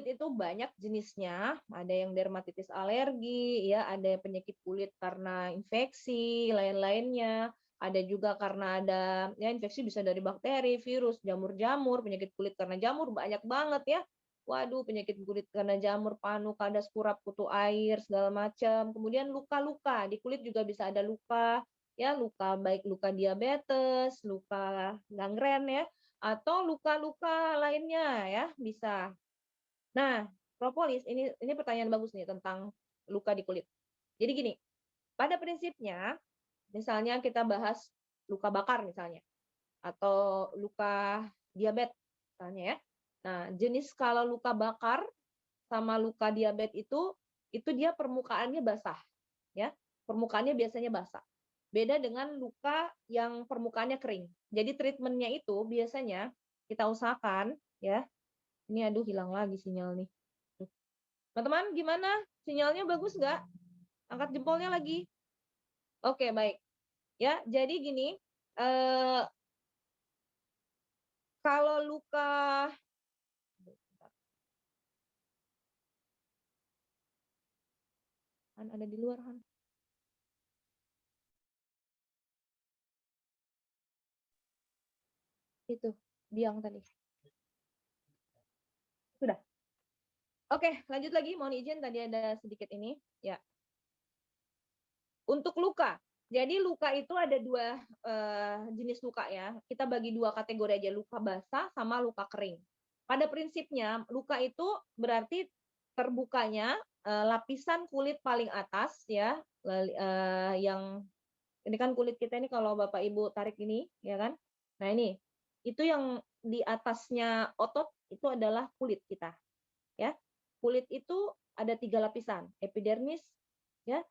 itu banyak jenisnya, ada yang dermatitis alergi ya, ada penyakit kulit karena infeksi, lain-lainnya. Ada juga karena ada ya infeksi bisa dari bakteri, virus, jamur-jamur, penyakit kulit karena jamur banyak banget ya. Waduh, penyakit kulit karena jamur, panu, kadas, kurap, kutu air, segala macam. Kemudian luka-luka, di kulit juga bisa ada luka, ya luka baik luka diabetes, luka gangren ya, atau luka-luka lainnya ya bisa. Nah, propolis ini pertanyaan bagus nih tentang luka di kulit. Jadi gini, pada prinsipnya misalnya kita bahas luka bakar misalnya, atau luka diabetes misalnya ya. Nah, jenis kalau luka bakar sama luka diabetes itu dia permukaannya basah, ya. Permukaannya biasanya basah. Beda dengan luka yang permukaannya kering. Jadi treatmentnya itu biasanya kita usahakan, ya. Ini aduh hilang lagi sinyal nih. Teman-teman gimana? Sinyalnya bagus nggak? Angkat jempolnya lagi. Oke, baik. Ya, jadi gini, kalau luka ada di luar Han. Itu biang tadi. Sudah. Oke, lanjut lagi. Mohon izin tadi ada sedikit ini, ya. Untuk luka. Jadi luka itu ada dua jenis luka ya. Kita bagi dua kategori aja, luka basah sama luka kering. Pada prinsipnya luka itu berarti terbukanya lapisan kulit paling atas ya, yang ini kan kulit kita ini kalau Bapak Ibu tarik ini, ya kan? Nah ini, itu yang di atasnya otot itu adalah kulit kita, ya. Kulit itu ada 3 lapisan, epidermis, ya,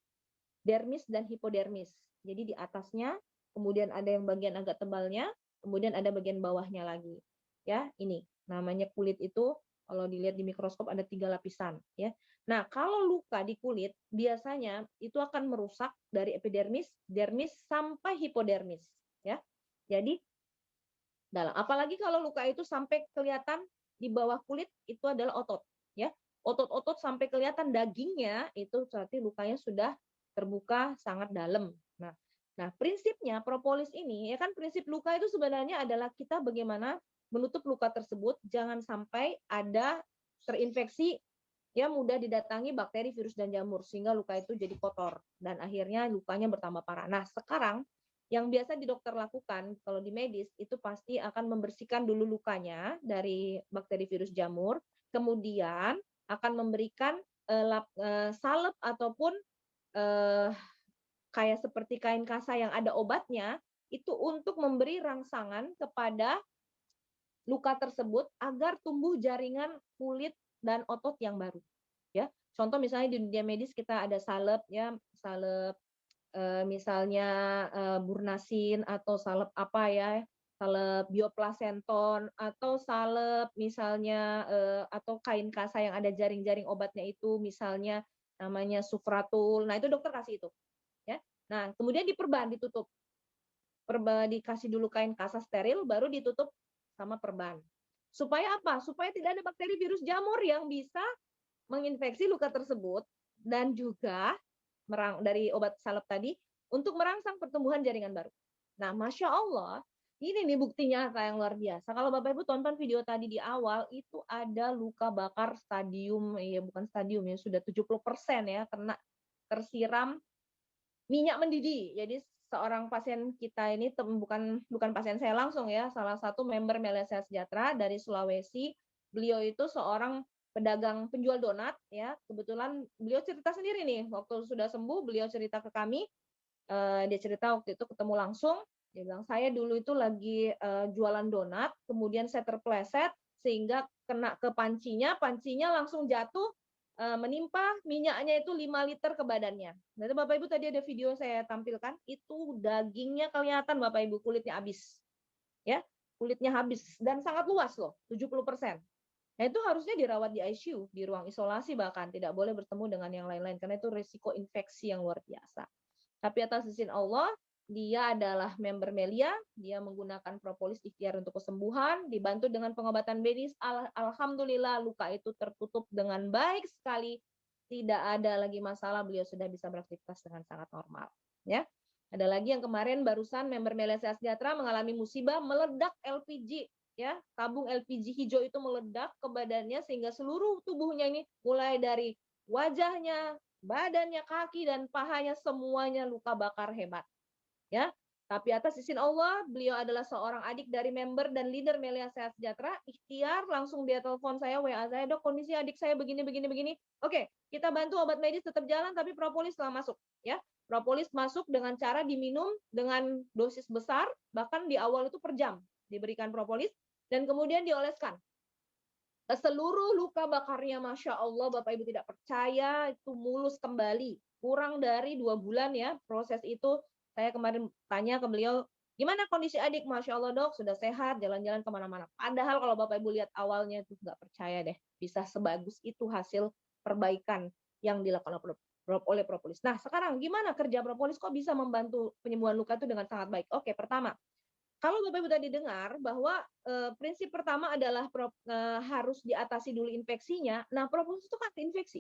dermis dan hipodermis. Jadi di atasnya, kemudian ada yang bagian agak tebalnya, kemudian ada bagian bawahnya lagi. Ya, ini namanya kulit itu kalau dilihat di mikroskop ada 3 lapisan, ya. Nah, kalau luka di kulit biasanya itu akan merusak dari epidermis, dermis sampai hipodermis, ya. Jadi apalagi kalau luka itu sampai kelihatan di bawah kulit itu adalah otot, ya. Otot-otot sampai kelihatan dagingnya itu berarti lukanya sudah terbuka sangat dalam. Nah, prinsipnya propolis ini ya kan prinsip luka itu sebenarnya adalah kita bagaimana menutup luka tersebut jangan sampai ada terinfeksi ya mudah didatangi bakteri, virus dan jamur sehingga luka itu jadi kotor dan akhirnya lukanya bertambah parah. Nah, sekarang yang biasa di dokter lakukan kalau di medis itu pasti akan membersihkan dulu lukanya dari bakteri, virus, jamur, kemudian akan memberikan salep ataupun kayak seperti kain kasa yang ada obatnya itu untuk memberi rangsangan kepada luka tersebut agar tumbuh jaringan kulit dan otot yang baru. Ya, contoh misalnya di dunia medis kita ada salep ya, salep misalnya burnasin atau salep apa ya, salep bioplasenton atau salep misalnya atau kain kasa yang ada jaring-jaring obatnya itu misalnya namanya sufratul. Nah, itu dokter kasih itu, ya. Nah, kemudian diperban, ditutup. Dikasih dulu kain kasa steril baru ditutup sama perban. Supaya apa? Supaya tidak ada bakteri, virus, jamur yang bisa menginfeksi luka tersebut dan juga dari obat salep tadi untuk merangsang pertumbuhan jaringan baru. Nah, Masya Allah, ini nih bukti nyata yang luar biasa. Kalau Bapak Ibu tonton video tadi di awal, itu ada luka bakar stadium, ya bukan stadium ya, sudah 70% ya, kena tersiram minyak mendidih. Jadi seorang pasien kita ini bukan pasien saya langsung ya, salah satu member Malaysia Sejahtera dari Sulawesi. Beliau itu seorang pedagang penjual donat ya. Kebetulan beliau cerita sendiri nih, waktu sudah sembuh beliau cerita ke kami. Dia cerita waktu itu ketemu langsung, dia bilang saya dulu itu lagi jualan donat, kemudian saya terpleset sehingga kena ke pancinya langsung jatuh, menimpa minyaknya itu 5 liter ke badannya. Nah, itu Bapak Ibu tadi ada video saya tampilkan, itu dagingnya kelihatan Bapak Ibu, kulitnya habis. Ya, kulitnya habis dan sangat luas loh, 70%. Nah, itu harusnya dirawat di ICU, di ruang isolasi bahkan tidak boleh bertemu dengan yang lain-lain karena itu risiko infeksi yang luar biasa. Tapi atas izin Allah, dia adalah member Melia, dia menggunakan propolis ikhtiar untuk kesembuhan, dibantu dengan pengobatan medis. Alhamdulillah luka itu tertutup dengan baik sekali, tidak ada lagi masalah, beliau sudah bisa beraktivitas dengan sangat normal. Ya, ada lagi yang kemarin barusan member Melia Sejahtera mengalami musibah meledak LPG, ya tabung LPG hijau itu meledak ke badannya sehingga seluruh tubuhnya ini mulai dari wajahnya, badannya, kaki dan pahanya semuanya luka bakar hebat. Ya, tapi atas izin Allah, beliau adalah seorang adik dari member dan leader Melia Sehat Sejahtera. Ikhtiar langsung dia telepon saya, WA saya, dok kondisi adik saya begini. Oke, kita bantu obat medis tetap jalan, tapi propolis telah masuk. Ya, propolis masuk dengan cara diminum dengan dosis besar, bahkan di awal itu per jam diberikan propolis dan kemudian dioleskan. Seluruh luka bakarnya, Masya Allah, Bapak Ibu tidak percaya, itu mulus kembali. Kurang dari 2 bulan ya, proses itu. Saya kemarin tanya ke beliau, gimana kondisi adik? Masya Allah dok, sudah sehat, jalan-jalan kemana-mana. Padahal kalau Bapak Ibu lihat awalnya itu nggak percaya deh, bisa sebagus itu hasil perbaikan yang dilakukan oleh propolis. Nah sekarang gimana kerja propolis kok bisa membantu penyembuhan luka itu dengan sangat baik? Oke, pertama, kalau Bapak Ibu tadi dengar bahwa prinsip pertama adalah harus diatasi dulu infeksinya. Nah, propolis itu kan infeksi.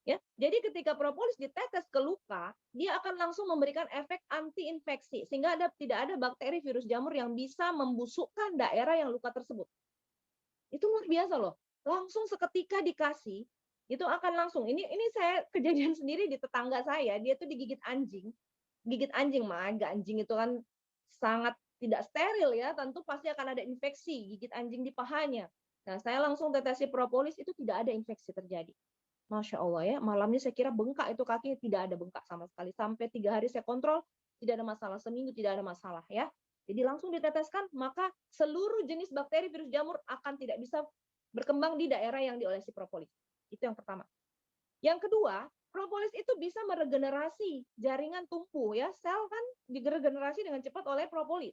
Ya, jadi ketika propolis ditetes ke luka, dia akan langsung memberikan efek anti-infeksi sehingga tidak ada bakteri, virus, jamur yang bisa membusukkan daerah yang luka tersebut. Itu luar biasa loh. Langsung seketika dikasih, itu akan langsung. Ini saya kejadian sendiri di tetangga saya, dia tuh digigit anjing. Gigit anjing, anjing itu kan sangat tidak steril ya, tentu pasti akan ada infeksi, gigit anjing di pahanya. Nah, saya langsung tetesi propolis, itu tidak ada infeksi terjadi. Masya Allah ya, malamnya saya kira bengkak itu kaki, tidak ada bengkak sama sekali. Sampai 3 hari saya kontrol, tidak ada masalah, seminggu tidak ada masalah ya. Jadi langsung diteteskan, maka seluruh jenis bakteri, virus, jamur akan tidak bisa berkembang di daerah yang diolesi propolis. Itu yang pertama. Yang kedua, propolis itu bisa meregenerasi jaringan tumbuh ya, sel kan diregenerasi dengan cepat oleh propolis.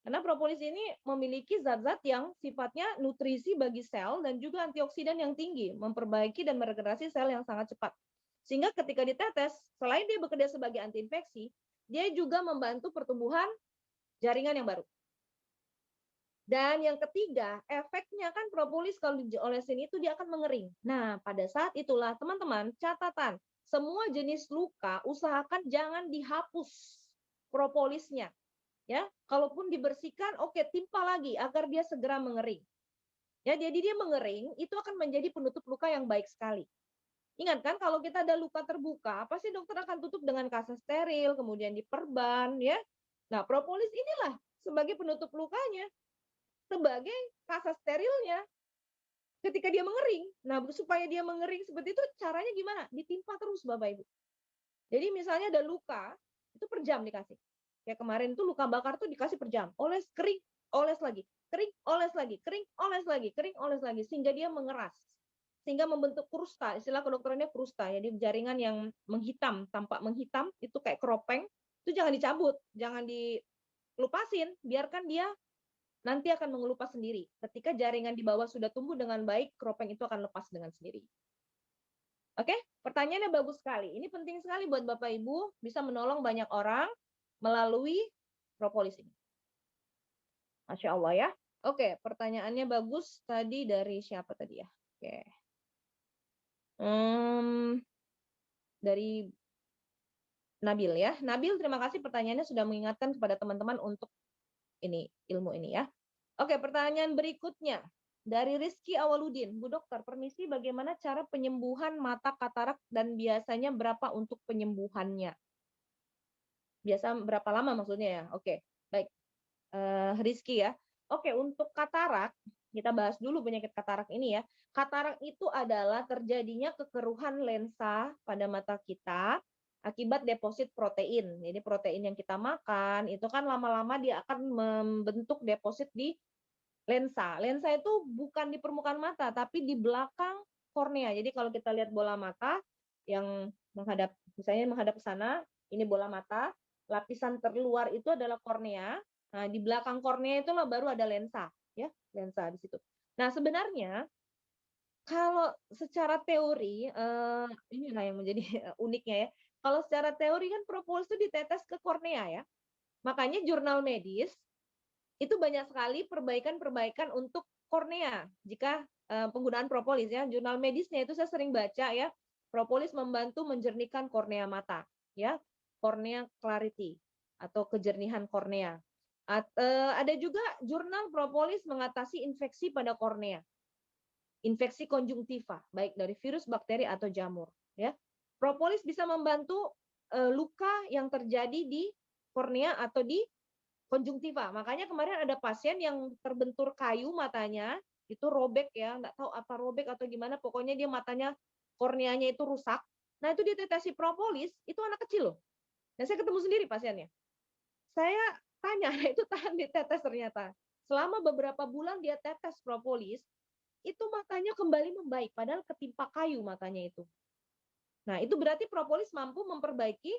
Karena propolis ini memiliki zat-zat yang sifatnya nutrisi bagi sel dan juga antioksidan yang tinggi, memperbaiki dan meregenerasi sel yang sangat cepat. Sehingga ketika ditetes, selain dia bekerja sebagai antiinfeksi, dia juga membantu pertumbuhan jaringan yang baru. Dan yang ketiga, efeknya kan propolis kalau diolesin itu dia akan mengering. Nah, pada saat itulah teman-teman, catatan, semua jenis luka usahakan jangan dihapus propolisnya. Ya, kalaupun dibersihkan, oke, timpa lagi agar dia segera mengering. Ya, jadi dia mengering itu akan menjadi penutup luka yang baik sekali. Ingat kan, kalau kita ada luka terbuka, pasti dokter akan tutup dengan kaca steril, kemudian diperban, ya. Nah, propolis inilah sebagai penutup lukanya, sebagai kaca sterilnya ketika dia mengering. Nah, supaya dia mengering seperti itu, caranya gimana? Ditimpa terus, Bapak Ibu. Jadi misalnya ada luka, itu per jam dikasih. Kayak kemarin tuh luka bakar tuh dikasih per jam. Oles, kering, oles lagi. Kering, oles lagi. Kering, oles lagi. Kering, oles lagi. Sehingga dia mengeras. Sehingga membentuk krusta. Istilah kedokterannya krusta. Jadi jaringan yang menghitam, tampak menghitam, itu kayak keropeng. Itu jangan dicabut. Jangan dilupasin. Biarkan dia nanti akan mengelupas sendiri. Ketika jaringan di bawah sudah tumbuh dengan baik, keropeng itu akan lepas dengan sendiri. Oke, pertanyaannya bagus sekali. Ini penting sekali buat Bapak Ibu, bisa menolong banyak orang melalui propolis ini. Masya Allah ya. Oke, pertanyaannya bagus tadi dari siapa tadi ya? Oke. dari Nabil ya. Nabil, terima kasih pertanyaannya sudah mengingatkan kepada teman-teman untuk ini ilmu ini ya. Oke, pertanyaan berikutnya dari Rizky Awaludin. Bu Dokter, permisi, bagaimana cara penyembuhan mata katarak dan biasanya berapa untuk penyembuhannya? Biasa berapa lama maksudnya ya? Oke, baik. Rizky ya. Oke, untuk katarak, kita bahas dulu penyakit katarak ini ya. Katarak itu adalah terjadinya kekeruhan lensa pada mata kita akibat deposit protein. Jadi protein yang kita makan itu kan lama-lama dia akan membentuk deposit di lensa. Lensa itu bukan di permukaan mata, tapi di belakang kornea. Jadi kalau kita lihat bola mata yang menghadap, misalnya menghadap ke sana, ini bola mata, lapisan terluar itu adalah kornea. Nah, di belakang kornea itulah baru ada lensa, ya, lensa di situ. Nah, sebenarnya kalau secara teori, inilah yang menjadi uniknya ya. Kalau secara teori kan propolis itu ditetes ke kornea ya. Makanya jurnal medis itu banyak sekali perbaikan-perbaikan untuk kornea jika penggunaan propolis ya. Jurnal medisnya itu saya sering baca ya. Propolis membantu menjernihkan kornea mata ya. Cornea clarity atau kejernihan kornea. Ada juga jurnal propolis mengatasi infeksi pada kornea. Infeksi konjungtiva baik dari virus, bakteri atau jamur ya. Propolis bisa membantu luka yang terjadi di kornea atau di konjungtiva. Makanya kemarin ada pasien yang terbentur kayu matanya, itu robek ya, nggak tahu apa robek atau gimana, pokoknya dia matanya, korneanya itu rusak. Nah itu ditetesi propolis, itu anak kecil loh. Dan saya ketemu sendiri pasiennya. Saya tanya, itu tahan ditetes ternyata. Selama beberapa bulan dia tetes propolis, itu matanya kembali membaik, padahal ketimpa kayu matanya itu. Nah itu berarti propolis mampu memperbaiki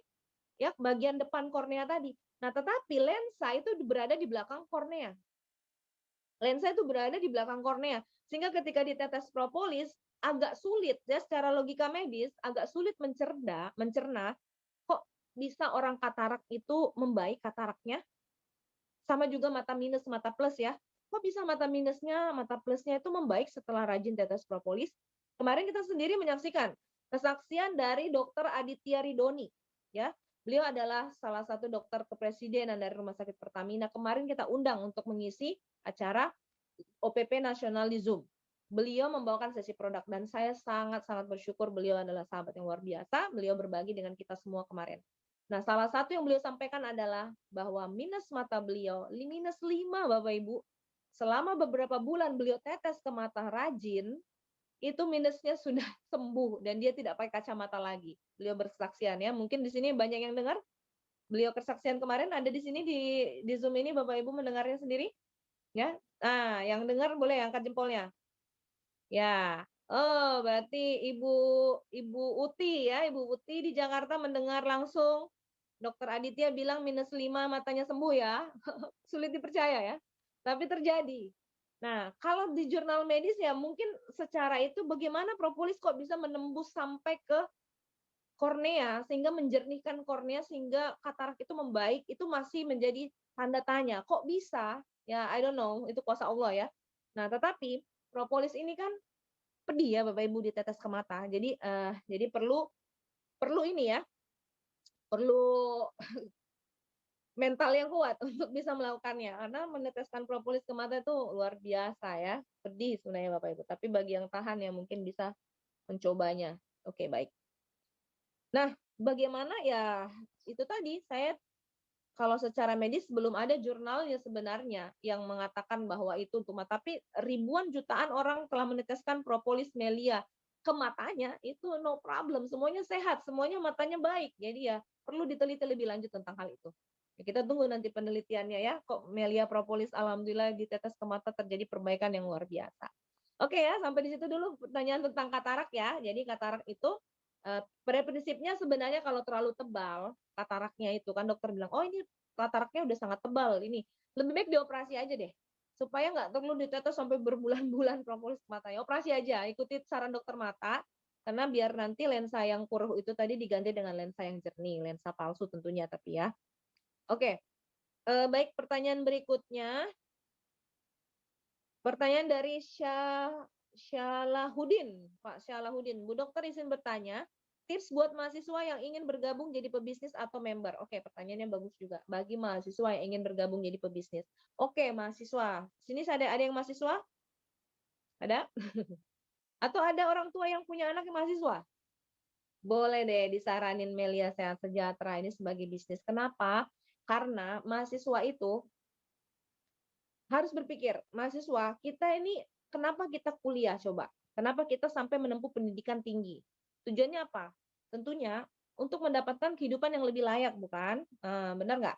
ya bagian depan kornea tadi. Nah, tetapi lensa itu berada di belakang kornea. Lensa itu berada di belakang kornea, sehingga ketika ditetes propolis agak sulit ya secara logika medis, agak sulit mencerna kok bisa orang katarak itu membaik kataraknya. Sama juga mata minus, mata plus ya. Kok bisa mata minusnya, mata plusnya itu membaik setelah rajin tetes propolis? Kemarin kita sendiri menyaksikan kesaksian dari Dokter Aditya Ridoni ya. Beliau adalah salah satu dokter kepresidenan dari Rumah Sakit Pertamina. Kemarin kita undang untuk mengisi acara OPP Nasional di Zoom. Beliau membawakan sesi produk dan saya sangat-sangat bersyukur beliau adalah sahabat yang luar biasa. Beliau berbagi dengan kita semua kemarin. Nah, salah satu yang beliau sampaikan adalah bahwa minus mata beliau, minus 5 Bapak Ibu. Selama beberapa bulan beliau tetes ke mata rajin, itu minusnya sudah sembuh dan dia tidak pakai kacamata lagi. Beliau bersaksian ya. Mungkin di sini banyak yang dengar. Beliau kesaksian kemarin ada di sini di Zoom ini Bapak Ibu mendengarnya sendiri? Ya. Nah, yang dengar boleh angkat jempolnya. Ya. Oh, berarti Ibu Uti ya, Ibu Uti di Jakarta mendengar langsung Dokter Aditya bilang minus 5 matanya sembuh ya. Sulit dipercaya ya. Tapi terjadi. Nah, kalau di jurnal medis ya mungkin secara itu bagaimana propolis kok bisa menembus sampai ke kornea sehingga menjernihkan kornea sehingga katarak itu membaik, itu masih menjadi tanda tanya. Kok bisa? Ya, I don't know, itu kuasa Allah ya. Nah, tetapi propolis ini kan pedih ya Bapak Ibu ditetes ke mata. Jadi perlu ini ya, perlu mental yang kuat untuk bisa melakukannya. Karena meneteskan propolis ke mata itu luar biasa ya. Pedih sebenarnya Bapak Ibu. Tapi bagi yang tahan ya mungkin bisa mencobanya. Oke, baik. Nah, bagaimana ya itu tadi saya kalau secara medis belum ada jurnalnya sebenarnya yang mengatakan bahwa itu untuk mata, tapi ribuan jutaan orang telah meneteskan propolis melia ke matanya, itu no problem, semuanya sehat, semuanya matanya baik. Jadi ya perlu diteliti lebih lanjut tentang hal itu. Ya, kita tunggu nanti penelitiannya ya, kok melia propolis alhamdulillah ditetes ke mata terjadi perbaikan yang luar biasa. Oke ya, sampai di situ dulu pertanyaan tentang katarak ya. Jadi katarak itu pada prinsipnya sebenarnya kalau terlalu tebal kataraknya itu kan dokter bilang, oh ini kataraknya udah sangat tebal ini. Lebih baik dioperasi aja deh. Supaya nggak perlu ditetes sampai berbulan-bulan propolis matanya. Operasi aja, ikuti saran dokter mata. Karena biar nanti lensa yang kurus itu tadi diganti dengan lensa yang jernih, lensa palsu tentunya tapi ya. Oke, baik pertanyaan berikutnya. Pertanyaan dari Syalahuddin, Pak Syalahuddin. Bu Dokter izin bertanya, tips buat mahasiswa yang ingin bergabung jadi pebisnis atau member. Oke, pertanyaannya bagus juga. Bagi mahasiswa yang ingin bergabung jadi pebisnis. Oke, mahasiswa. Sini ada yang mahasiswa? Ada? Atau ada orang tua yang punya anak yang mahasiswa? Boleh deh disaranin Melia Sehat Sejahtera ini sebagai bisnis. Kenapa? Karena mahasiswa itu harus berpikir, mahasiswa kita ini kenapa kita kuliah coba? Kenapa kita sampai menempuh pendidikan tinggi? Tujuannya apa? Tentunya untuk mendapatkan kehidupan yang lebih layak, bukan? Benar nggak?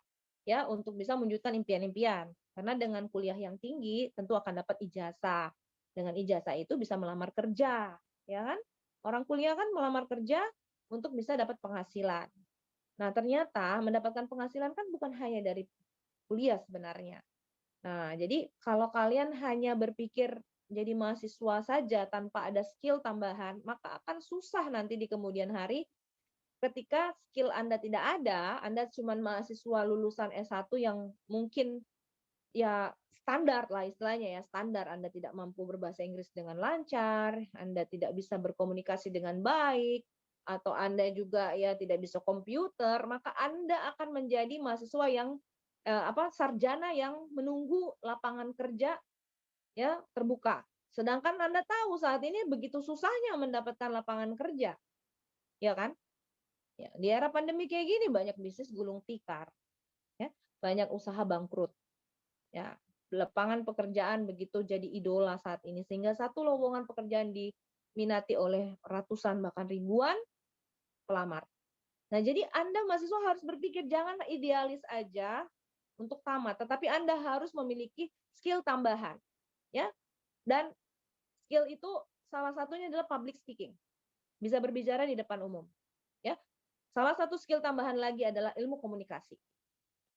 Ya, untuk bisa mewujudkan impian-impian. Karena dengan kuliah yang tinggi tentu akan dapat ijazah. Dengan ijazah itu bisa melamar kerja, ya kan? Orang kuliah kan melamar kerja untuk bisa dapat penghasilan. Nah, ternyata mendapatkan penghasilan kan bukan hanya dari kuliah sebenarnya. Nah, jadi kalau kalian hanya berpikir jadi mahasiswa saja tanpa ada skill tambahan, maka akan susah nanti di kemudian hari ketika skill Anda tidak ada, Anda cuma mahasiswa lulusan S1 yang mungkin ya standar lah istilahnya ya, standar Anda tidak mampu berbahasa Inggris dengan lancar, Anda tidak bisa berkomunikasi dengan baik, atau Anda juga ya tidak bisa komputer, maka Anda akan menjadi mahasiswa yang sarjana yang menunggu lapangan kerja ya terbuka. Sedangkan Anda tahu saat ini begitu susahnya mendapatkan lapangan kerja, ya kan? Ya, di era pandemi kayak gini banyak bisnis gulung tikar, ya, banyak usaha bangkrut. Ya, lapangan pekerjaan begitu jadi idola saat ini sehingga satu lowongan pekerjaan diminati oleh ratusan bahkan ribuan pelamar. Nah, jadi Anda mahasiswa harus berpikir jangan idealis aja untuk tamat, tetapi Anda harus memiliki skill tambahan, ya. Dan skill itu salah satunya adalah public speaking. Bisa berbicara di depan umum, ya. Salah satu skill tambahan lagi adalah ilmu komunikasi.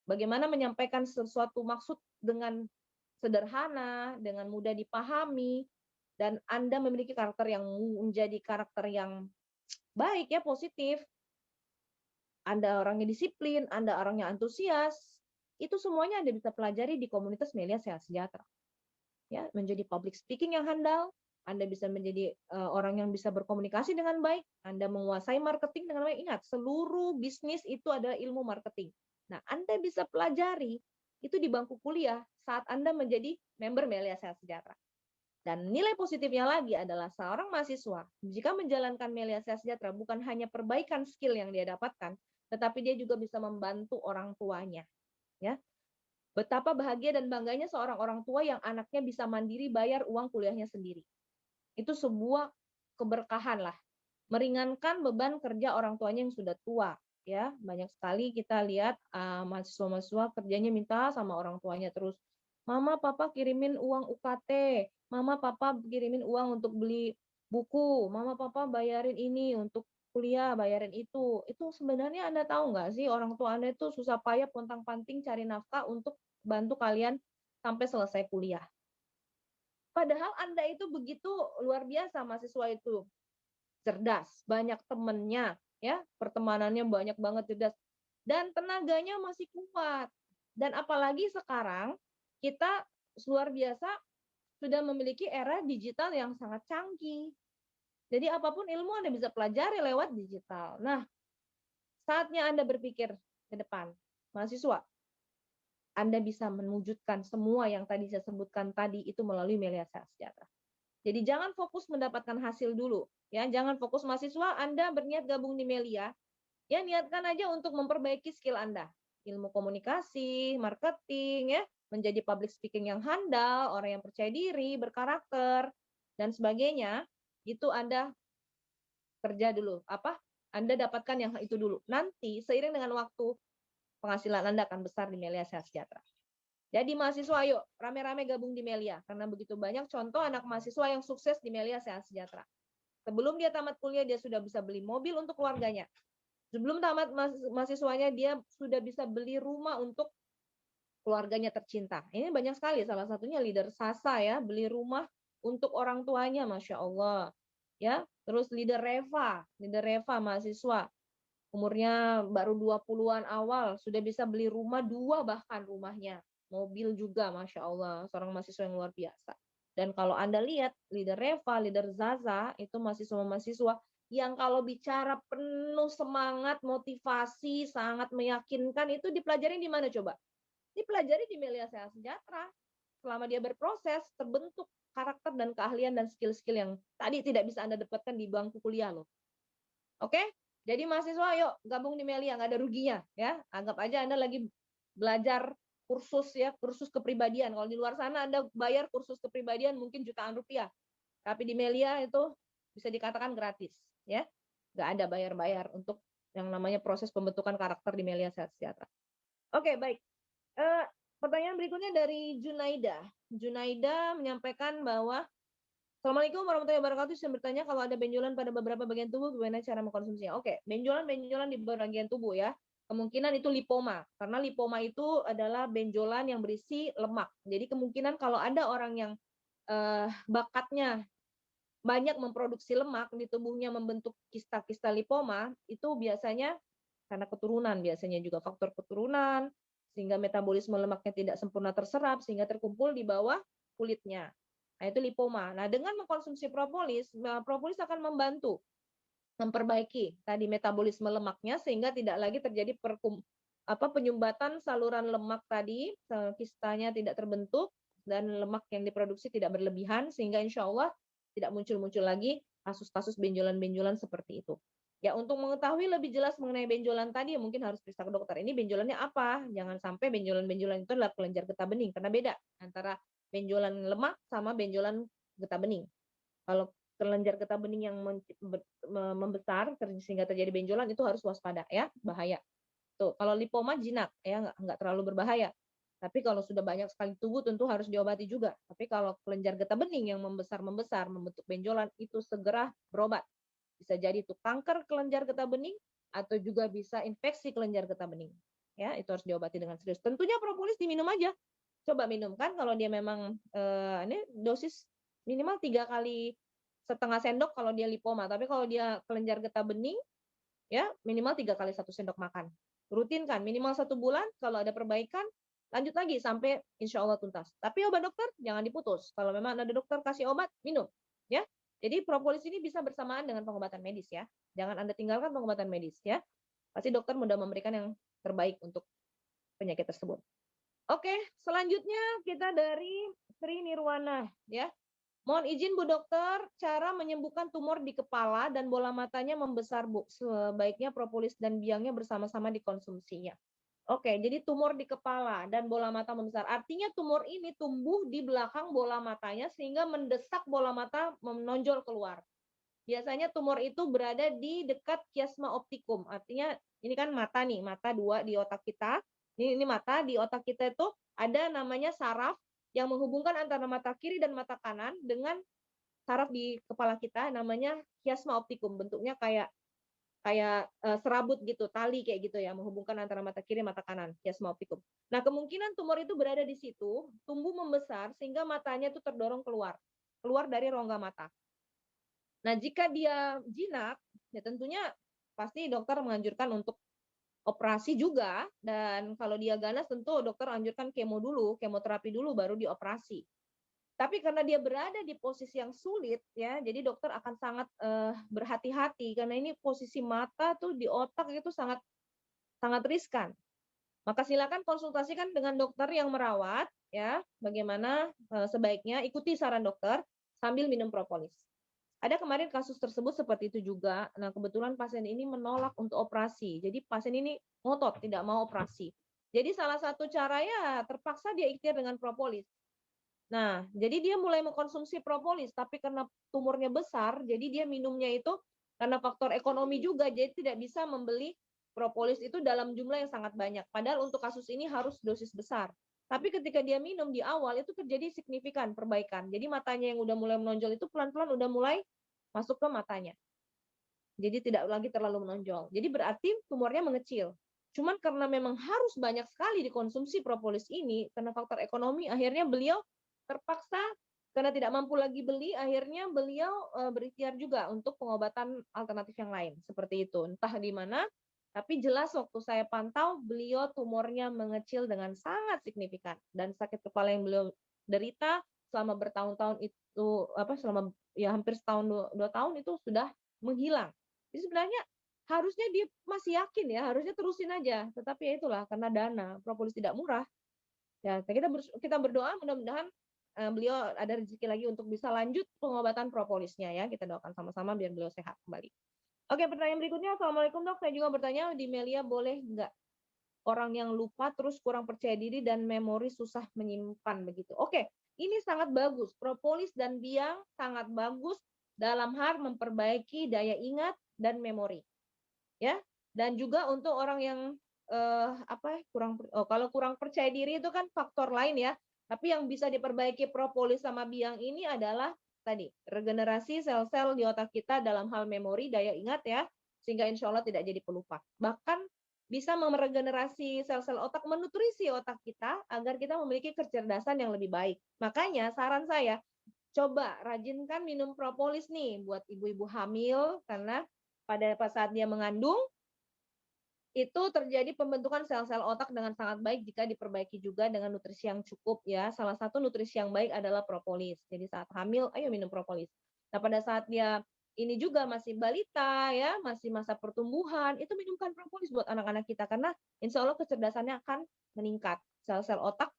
Bagaimana menyampaikan sesuatu maksud dengan sederhana, dengan mudah dipahami, dan Anda memiliki karakter yang menjadi karakter yang baik ya, positif. Anda orangnya disiplin, Anda orangnya antusias, itu semuanya Anda bisa pelajari di komunitas Melia Sehat Sejahtera. Ya, menjadi public speaking yang handal, Anda bisa menjadi orang yang bisa berkomunikasi dengan baik, Anda menguasai marketing dengan baik. Ingat, seluruh bisnis itu adalah ilmu marketing. Nah, Anda bisa pelajari itu di bangku kuliah saat Anda menjadi member Melia Sehat Sejahtera. Dan nilai positifnya lagi adalah seorang mahasiswa, jika menjalankan Melia Sehat Sejahtera bukan hanya perbaikan skill yang dia dapatkan, tetapi dia juga bisa membantu orang tuanya. Ya, betapa bahagia dan bangganya seorang orang tua yang anaknya bisa mandiri bayar uang kuliahnya sendiri. Itu sebuah keberkahan lah. Meringankan beban kerja orang tuanya yang sudah tua. Ya, banyak sekali kita lihat mahasiswa-mahasiswa kerjanya minta sama orang tuanya terus. Mama, papa kirimin uang UKT. Mama, papa kirimin uang untuk beli buku. Mama, papa bayarin ini untuk kuliah, bayarin itu. Itu sebenarnya Anda tahu nggak sih orang tua Anda itu susah payah pontang-panting cari nafkah untuk bantu kalian sampai selesai kuliah. Padahal Anda itu begitu luar biasa mahasiswa itu cerdas, banyak temennya, ya, pertemanannya banyak banget cerdas, dan tenaganya masih kuat. Dan apalagi sekarang kita luar biasa sudah memiliki era digital yang sangat canggih. Jadi apapun ilmu Anda bisa pelajari lewat digital. Nah, saatnya Anda berpikir ke depan, mahasiswa, Anda bisa mewujudkan semua yang tadi saya sebutkan tadi itu melalui Melia Sehat Sejahtera. Jadi jangan fokus mendapatkan hasil dulu, ya. Jangan fokus mahasiswa Anda berniat gabung di Melia, ya niatkan aja untuk memperbaiki skill Anda. Ilmu komunikasi, marketing, ya, menjadi public speaking yang handal, orang yang percaya diri, berkarakter, dan sebagainya. Itu Anda kerja dulu. Anda dapatkan yang itu dulu. Nanti seiring dengan waktu, penghasilan Anda akan besar di Melia Sehat Sejahtera. Jadi mahasiswa ayo rame-rame gabung di Melia karena begitu banyak contoh anak mahasiswa yang sukses di Melia Sehat Sejahtera. Sebelum dia tamat kuliah dia sudah bisa beli mobil untuk keluarganya. Sebelum tamat mahasiswanya dia sudah bisa beli rumah untuk keluarganya tercinta. Ini banyak sekali, salah satunya leader Sasa ya, beli rumah untuk orang tuanya, Masya Allah. Ya, terus leader Reva mahasiswa umurnya baru 20-an awal sudah bisa beli rumah 2 bahkan rumahnya. Mobil juga Masya Allah, seorang mahasiswa yang luar biasa. Dan kalau Anda lihat leader Reva, leader Zaza itu mahasiswa-mahasiswa yang kalau bicara penuh semangat, motivasi, sangat meyakinkan itu dipelajari di mana coba? Dipelajari di Melia Sehat Sejahtera. Selama dia berproses, terbentuk karakter dan keahlian dan skill-skill yang tadi tidak bisa Anda dapatkan di bangku kuliah loh. Oke? Jadi mahasiswa yuk gabung di Melia, nggak ada ruginya ya. Anggap aja Anda lagi belajar kursus ya, kursus kepribadian. Kalau di luar sana Anda bayar kursus kepribadian mungkin jutaan rupiah. Tapi di Melia itu bisa dikatakan gratis ya. Nggak ada bayar-bayar untuk yang namanya proses pembentukan karakter di Melia Sehat Sejahtera. Oke, baik. Pertanyaan berikutnya dari Junaida. Junaida menyampaikan bahwa Assalamualaikum warahmatullahi wabarakatuh. Saya bertanya kalau ada benjolan pada beberapa bagian tubuh, bagaimana cara mengkonsumsinya? Oke, benjolan-benjolan di bagian tubuh ya. Kemungkinan itu lipoma, karena lipoma itu adalah benjolan yang berisi lemak. Jadi kemungkinan kalau ada orang yang bakatnya banyak memproduksi lemak di tubuhnya membentuk kista-kista lipoma, itu biasanya karena keturunan, biasanya juga faktor keturunan, sehingga metabolisme lemaknya tidak sempurna terserap, sehingga terkumpul di bawah kulitnya. Nah, itu lipoma. Nah, dengan mengkonsumsi propolis, propolis akan membantu memperbaiki tadi metabolisme lemaknya sehingga tidak lagi terjadi penyumbatan saluran lemak tadi, kistanya tidak terbentuk dan lemak yang diproduksi tidak berlebihan sehingga insya Allah tidak muncul-muncul lagi kasus-kasus benjolan-benjolan seperti itu. Ya, untuk mengetahui lebih jelas mengenai benjolan tadi, mungkin harus periksa ke dokter. Ini benjolannya apa? Jangan sampai benjolan-benjolan itu adalah kelenjar getah bening, karena beda antara benjolan lemak sama benjolan getah bening. Kalau kelenjar getah bening yang membesar sehingga terjadi benjolan itu harus waspada ya, bahaya. Tuh, kalau lipoma jinak ya nggak terlalu berbahaya. Tapi kalau sudah banyak sekali tubuh tentu harus diobati juga. Tapi kalau kelenjar getah bening yang membesar membentuk benjolan itu segera berobat. Bisa jadi itu kanker kelenjar getah bening atau juga bisa infeksi kelenjar getah bening. Ya, itu harus diobati dengan serius. Tentunya propolis diminum aja. Coba minum kan kalau dia memang ini dosis minimal 3 kali setengah sendok kalau dia lipoma. Tapi kalau dia kelenjar getah bening ya minimal 3 kali 1 sendok makan. Rutinkan minimal 1 bulan. Kalau ada perbaikan lanjut lagi sampai insya Allah tuntas. Tapi obat dokter jangan diputus. Kalau memang ada dokter kasih obat minum ya. Jadi propolis ini bisa bersamaan dengan pengobatan medis ya. Jangan Anda tinggalkan pengobatan medis ya. Pasti dokter mudah memberikan yang terbaik untuk penyakit tersebut. Oke, selanjutnya kita dari Sri Nirwana ya. Mohon izin Bu Dokter, cara menyembuhkan tumor di kepala dan bola matanya membesar Bu. Sebaiknya propolis dan biangnya bersama-sama dikonsumsinya. Oke, jadi tumor di kepala dan bola mata membesar. Artinya tumor ini tumbuh di belakang bola matanya sehingga mendesak bola mata menonjol keluar. Biasanya tumor itu berada di dekat kiasma optikum. Artinya ini kan mata nih, mata 2 di otak kita. Ini mata di otak kita itu ada namanya saraf yang menghubungkan antara mata kiri dan mata kanan dengan saraf di kepala kita namanya kiasma optikum. Bentuknya kayak kayak serabut gitu, tali kayak gitu ya, menghubungkan antara mata kiri dan mata kanan, kiasma optikum. Nah, kemungkinan tumor itu berada di situ, tumbuh membesar sehingga matanya itu terdorong keluar dari rongga mata. Nah, jika dia jinak, ya tentunya pasti dokter menganjurkan untuk operasi juga, dan kalau dia ganas tentu dokter anjurkan kemoterapi dulu baru dioperasi. Tapi karena dia berada di posisi yang sulit ya, jadi dokter akan sangat berhati-hati karena ini posisi mata tuh di otak itu sangat sangat riskan. Maka silakan konsultasikan dengan dokter yang merawat ya, bagaimana sebaiknya ikuti saran dokter sambil minum propolis. Ada kemarin kasus tersebut seperti itu juga. Nah, kebetulan pasien ini menolak untuk operasi. Jadi pasien ini ngotot tidak mau operasi. Jadi salah satu cara ya terpaksa dia ikhtiar dengan propolis. Nah, jadi dia mulai mengkonsumsi propolis, tapi karena tumornya besar, jadi dia minumnya itu karena faktor ekonomi juga, jadi tidak bisa membeli propolis itu dalam jumlah yang sangat banyak. Padahal untuk kasus ini harus dosis besar. Tapi ketika dia minum di awal itu terjadi signifikan perbaikan. Jadi matanya yang udah mulai menonjol itu pelan-pelan udah mulai masuk ke matanya. Jadi tidak lagi terlalu menonjol. Jadi berarti tumornya mengecil. Cuman karena memang harus banyak sekali dikonsumsi propolis ini, karena faktor ekonomi, akhirnya beliau terpaksa karena tidak mampu lagi beli, akhirnya beliau berikhtiar juga untuk pengobatan alternatif yang lain. Seperti itu. Entah di mana, tapi jelas waktu saya pantau, beliau tumornya mengecil dengan sangat signifikan. Dan sakit kepala yang beliau derita selama bertahun-tahun itu, selama ya hampir setahun 2 tahun itu sudah menghilang. Jadi sebenarnya harusnya dia masih yakin ya, harusnya terusin aja. Tetapi ya itulah karena dana, propolis tidak murah. Ya, kita berdoa mudah-mudahan beliau ada rezeki lagi untuk bisa lanjut pengobatan propolisnya ya. Kita doakan sama-sama biar beliau sehat kembali. Oke, pertanyaan berikutnya. Assalamualaikum dok, saya juga bertanya di Melia boleh nggak orang yang lupa terus kurang percaya diri dan memori susah menyimpan begitu. Oke, ini sangat bagus. Propolis dan biang sangat bagus dalam hal memperbaiki daya ingat dan memori. Ya. Dan juga untuk orang yang kalau kurang percaya diri itu kan faktor lain ya. Tapi yang bisa diperbaiki propolis sama biang ini adalah tadi regenerasi sel-sel di otak kita dalam hal memori, daya ingat ya, sehingga insya Allah tidak jadi pelupa. Bahkan bisa meregenerasi sel-sel otak, menutrisi otak kita agar kita memiliki kecerdasan yang lebih baik. Makanya saran saya, coba rajinkan minum propolis nih buat ibu-ibu hamil karena pada saat dia mengandung itu terjadi pembentukan sel-sel otak dengan sangat baik jika diperbaiki juga dengan nutrisi yang cukup ya. Salah satu nutrisi yang baik adalah propolis. Jadi saat hamil, ayo minum propolis. Nah, pada saat dia ini juga masih balita ya, masih masa pertumbuhan, itu minumkan propolis buat anak-anak kita karena insya Allah kecerdasannya akan meningkat. Sel-sel otak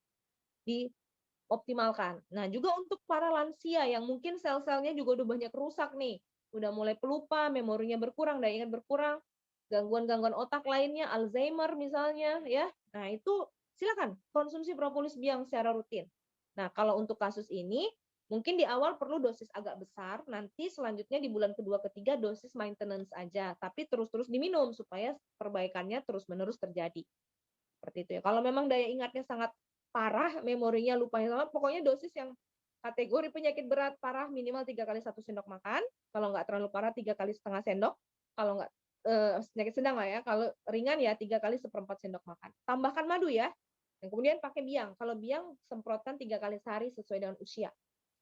dioptimalkan. Nah, juga untuk para lansia yang mungkin sel-selnya juga udah banyak rusak nih, udah mulai pelupa, memorinya berkurang, daya ingat berkurang, gangguan-gangguan otak lainnya, Alzheimer misalnya ya. Nah, itu silakan konsumsi propolis biang secara rutin. Nah, kalau untuk kasus ini mungkin di awal perlu dosis agak besar, nanti selanjutnya di bulan kedua ketiga dosis maintenance aja, tapi terus-terus diminum supaya perbaikannya terus-menerus terjadi. Seperti itu ya. Kalau memang daya ingatnya sangat parah, memorinya lupanya sama, pokoknya dosis yang kategori penyakit berat parah minimal 3 kali 1 sendok makan, kalau nggak terlalu parah 3 kali setengah sendok, kalau nggak penyakit sedang lah ya. Kalau ringan ya 3 kali 1/4 sendok makan. Tambahkan madu ya. Dan kemudian pakai biang. Kalau biang semprotan 3 kali sehari sesuai dengan usia.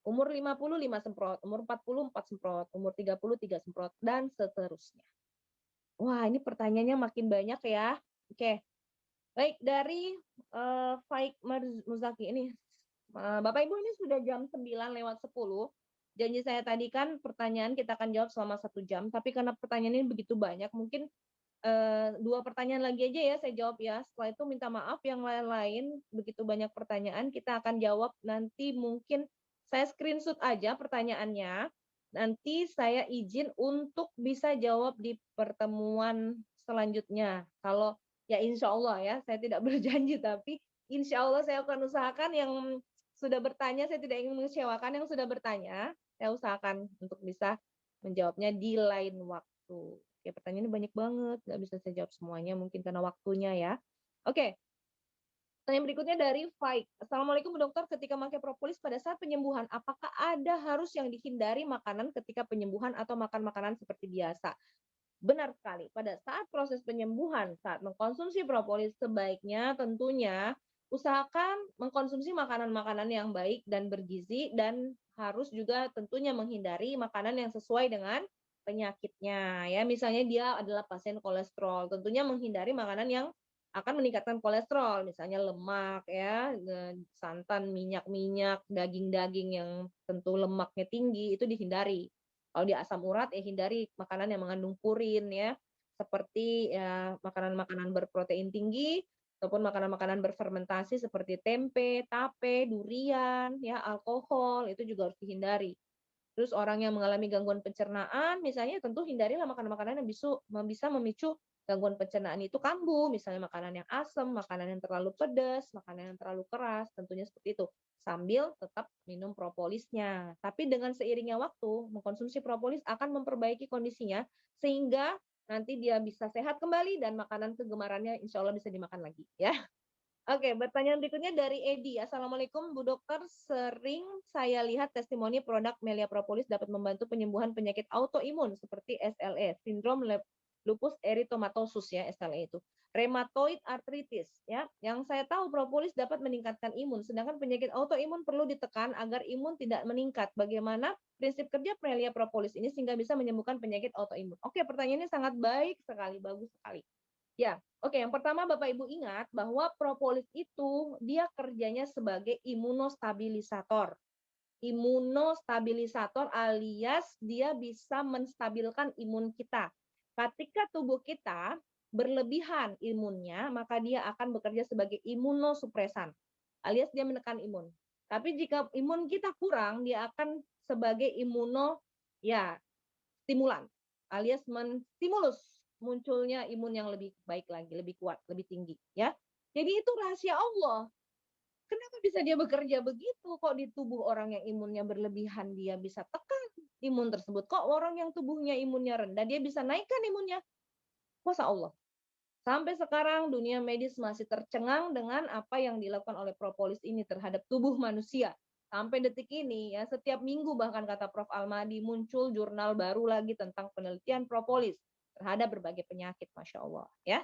Umur 50 5 semprot, umur 40 4 semprot, umur 30 3 semprot dan seterusnya. Wah, ini pertanyaannya makin banyak ya. Oke. Baik, dari Faik Muzaki ini Bapak Ibu ini sudah jam 9:10. Janji saya tadi kan pertanyaan kita akan jawab selama 1 jam, tapi karena pertanyaan ini begitu banyak, mungkin 2 pertanyaan lagi aja ya saya jawab ya. Setelah itu minta maaf yang lain-lain, begitu banyak pertanyaan, kita akan jawab nanti mungkin saya screenshot aja pertanyaannya. Nanti saya izin untuk bisa jawab di pertemuan selanjutnya. Kalau ya insya Allah ya, saya tidak berjanji, tapi insya Allah saya akan usahakan yang sudah bertanya, saya tidak ingin mengecewakan yang sudah bertanya, saya usahakan untuk bisa menjawabnya di lain waktu. Oke, pertanyaannya banyak banget, nggak bisa saya jawab semuanya, mungkin karena waktunya ya. Oke, pertanyaan berikutnya dari Faik. Assalamualaikum Bu Dokter, ketika memakai propolis pada saat penyembuhan, apakah ada harus yang dihindari makanan ketika penyembuhan atau makan makanan seperti biasa? Benar sekali, pada saat proses penyembuhan, saat mengkonsumsi propolis sebaiknya tentunya usahakan mengkonsumsi makanan-makanan yang baik dan bergizi dan harus juga tentunya menghindari makanan yang sesuai dengan penyakitnya ya. Misalnya dia adalah pasien kolesterol, tentunya menghindari makanan yang akan meningkatkan kolesterol, misalnya lemak ya, santan, minyak-minyak, daging-daging yang tentu lemaknya tinggi itu dihindari. Kalau di asam urat ya hindari makanan yang mengandung purin ya, seperti ya makanan-makanan berprotein tinggi ataupun makanan-makanan berfermentasi seperti tempe, tape, durian, ya alkohol itu juga harus dihindari. Terus orang yang mengalami gangguan pencernaan, misalnya tentu hindarilah makanan-makanan yang bisa memicu gangguan pencernaan itu kambuh, misalnya makanan yang asam, makanan yang terlalu pedas, makanan yang terlalu keras, tentunya seperti itu. Sambil tetap minum propolisnya. Tapi dengan seiringnya waktu, mengkonsumsi propolis akan memperbaiki kondisinya, sehingga nanti dia bisa sehat kembali dan makanan kegemarannya insya Allah bisa dimakan lagi. Ya. Oke, pertanyaan berikutnya dari Edi. Assalamualaikum Bu Dokter, sering saya lihat testimoni produk Melia Propolis dapat membantu penyembuhan penyakit autoimun seperti SLE, sindrom lupus eritomatosus ya, SLE itu. Rheumatoid arthritis ya. Yang saya tahu propolis dapat meningkatkan imun, sedangkan penyakit autoimun perlu ditekan agar imun tidak meningkat. Bagaimana prinsip kerja Melia Propolis ini sehingga bisa menyembuhkan penyakit autoimun? Oke, pertanyaannya sangat baik sekali, bagus sekali. Ya, oke. Yang pertama Bapak Ibu ingat bahwa propolis itu dia kerjanya sebagai imunostabilisator. Imunostabilisator alias dia bisa menstabilkan imun kita. Ketika tubuh kita berlebihan imunnya, maka dia akan bekerja sebagai imunosupresan, alias dia menekan imun. Tapi jika imun kita kurang, dia akan sebagai ya stimulan, alias menstimulus munculnya imun yang lebih baik lagi, lebih kuat, lebih tinggi, ya. Jadi itu rahasia Allah. Kenapa bisa dia bekerja begitu? Kok di tubuh orang yang imunnya berlebihan dia bisa tekan imun tersebut? Kok orang yang tubuhnya imunnya rendah dia bisa naikkan imunnya? Kuasa Allah. Sampai sekarang dunia medis masih tercengang dengan apa yang dilakukan oleh propolis ini terhadap tubuh manusia. Sampai detik ini ya, setiap minggu bahkan kata Prof. Almadi muncul jurnal baru lagi tentang penelitian propolis terhadap berbagai penyakit, Masya Allah ya.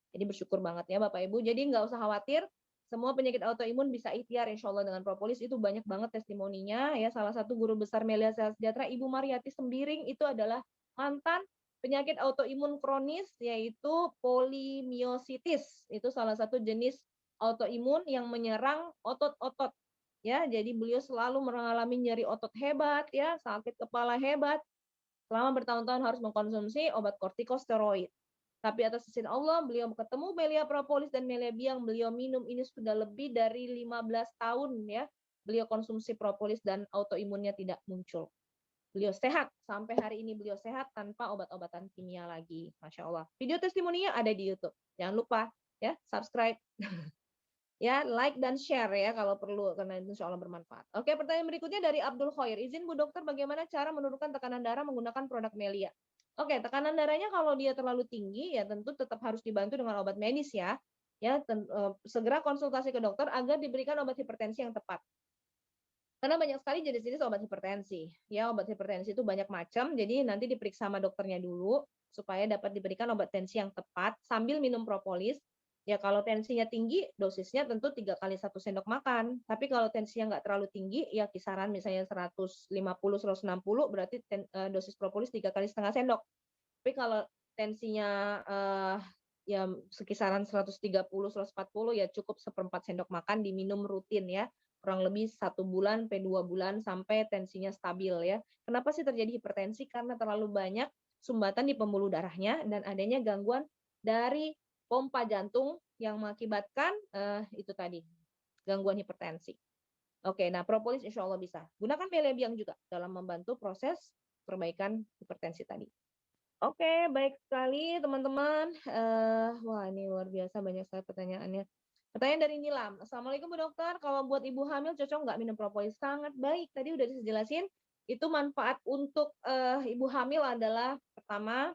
Jadi bersyukur banget ya Bapak Ibu. Jadi nggak usah khawatir, semua penyakit autoimun bisa ikhtiar insya Allah dengan propolis. Itu banyak banget testimoninya ya. Salah satu guru besar Melia Sejahtera Ibu Mariati Sembiring itu adalah mantan penyakit autoimun kronis yaitu polimiositis. Itu salah satu jenis autoimun yang menyerang otot-otot ya. Jadi beliau selalu mengalami nyeri otot hebat ya, sakit kepala hebat. Selama bertahun-tahun harus mengkonsumsi obat kortikosteroid. Tapi atas izin Allah, beliau ketemu Melia Propolis dan Melia Biang. Beliau minum ini sudah lebih dari 15 tahun ya. Beliau konsumsi propolis dan autoimunnya tidak muncul. Beliau sehat, sampai hari ini beliau sehat tanpa obat-obatan kimia lagi. Masya Allah. Video testimoninya ada di YouTube. Jangan lupa ya, subscribe. Ya, like dan share ya kalau perlu, karena itu insya Allah bermanfaat. Oke, pertanyaan berikutnya dari Abdul Khoir. Izin Bu Dokter, bagaimana cara menurunkan tekanan darah menggunakan produk Melia? Oke, tekanan darahnya kalau dia terlalu tinggi ya tentu tetap harus dibantu dengan obat medis ya. Ya, segera konsultasi ke dokter agar diberikan obat hipertensi yang tepat. Karena banyak sekali jenis-jenis obat hipertensi. Ya, obat hipertensi itu banyak macam, jadi nanti diperiksa sama dokternya dulu supaya dapat diberikan obat tensi yang tepat sambil minum propolis. Ya, kalau tensinya tinggi, dosisnya tentu 3 kali 1 sendok makan. Tapi kalau tensinya nggak terlalu tinggi, ya kisaran misalnya 150, 160, berarti dosis propolis 3 kali setengah sendok. Tapi kalau tensinya ya sekisaran 130, 140, ya cukup 1/4 sendok makan diminum rutin ya. Kurang lebih 1 bulan sampai 2 bulan sampai tensinya stabil ya. Kenapa sih terjadi hipertensi? Karena terlalu banyak sumbatan di pembuluh darahnya dan adanya gangguan dari pompa jantung yang mengakibatkan itu tadi, gangguan hipertensi. Oke, nah propolis insya Allah bisa. Gunakan Melia Biang juga dalam membantu proses perbaikan hipertensi tadi. Oke, baik sekali teman-teman. Wah, ini luar biasa banyak sekali pertanyaannya. Pertanyaan dari Nilam. Assalamualaikum Bu Dokter, kalau buat ibu hamil cocok nggak minum propolis? Sangat baik. Tadi udah dijelasin. Itu manfaat untuk ibu hamil adalah pertama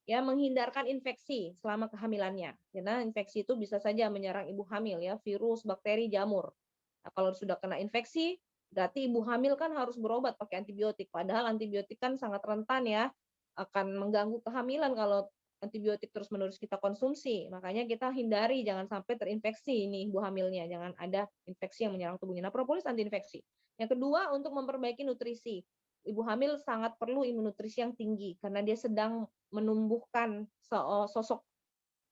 ya menghindarkan infeksi selama kehamilannya. Karena infeksi itu bisa saja menyerang ibu hamil ya, virus, bakteri, jamur. Nah, kalau sudah kena infeksi, berarti ibu hamil kan harus berobat pakai antibiotik. Padahal antibiotik kan sangat rentan ya, akan mengganggu kehamilan kalau antibiotik terus-menerus kita konsumsi. Makanya kita hindari jangan sampai terinfeksi ini ibu hamilnya, jangan ada infeksi yang menyerang tubuhnya. Nah, propolis anti infeksi. Yang kedua untuk memperbaiki nutrisi. Ibu hamil sangat perlu imunutrisi yang tinggi karena dia sedang menumbuhkan sosok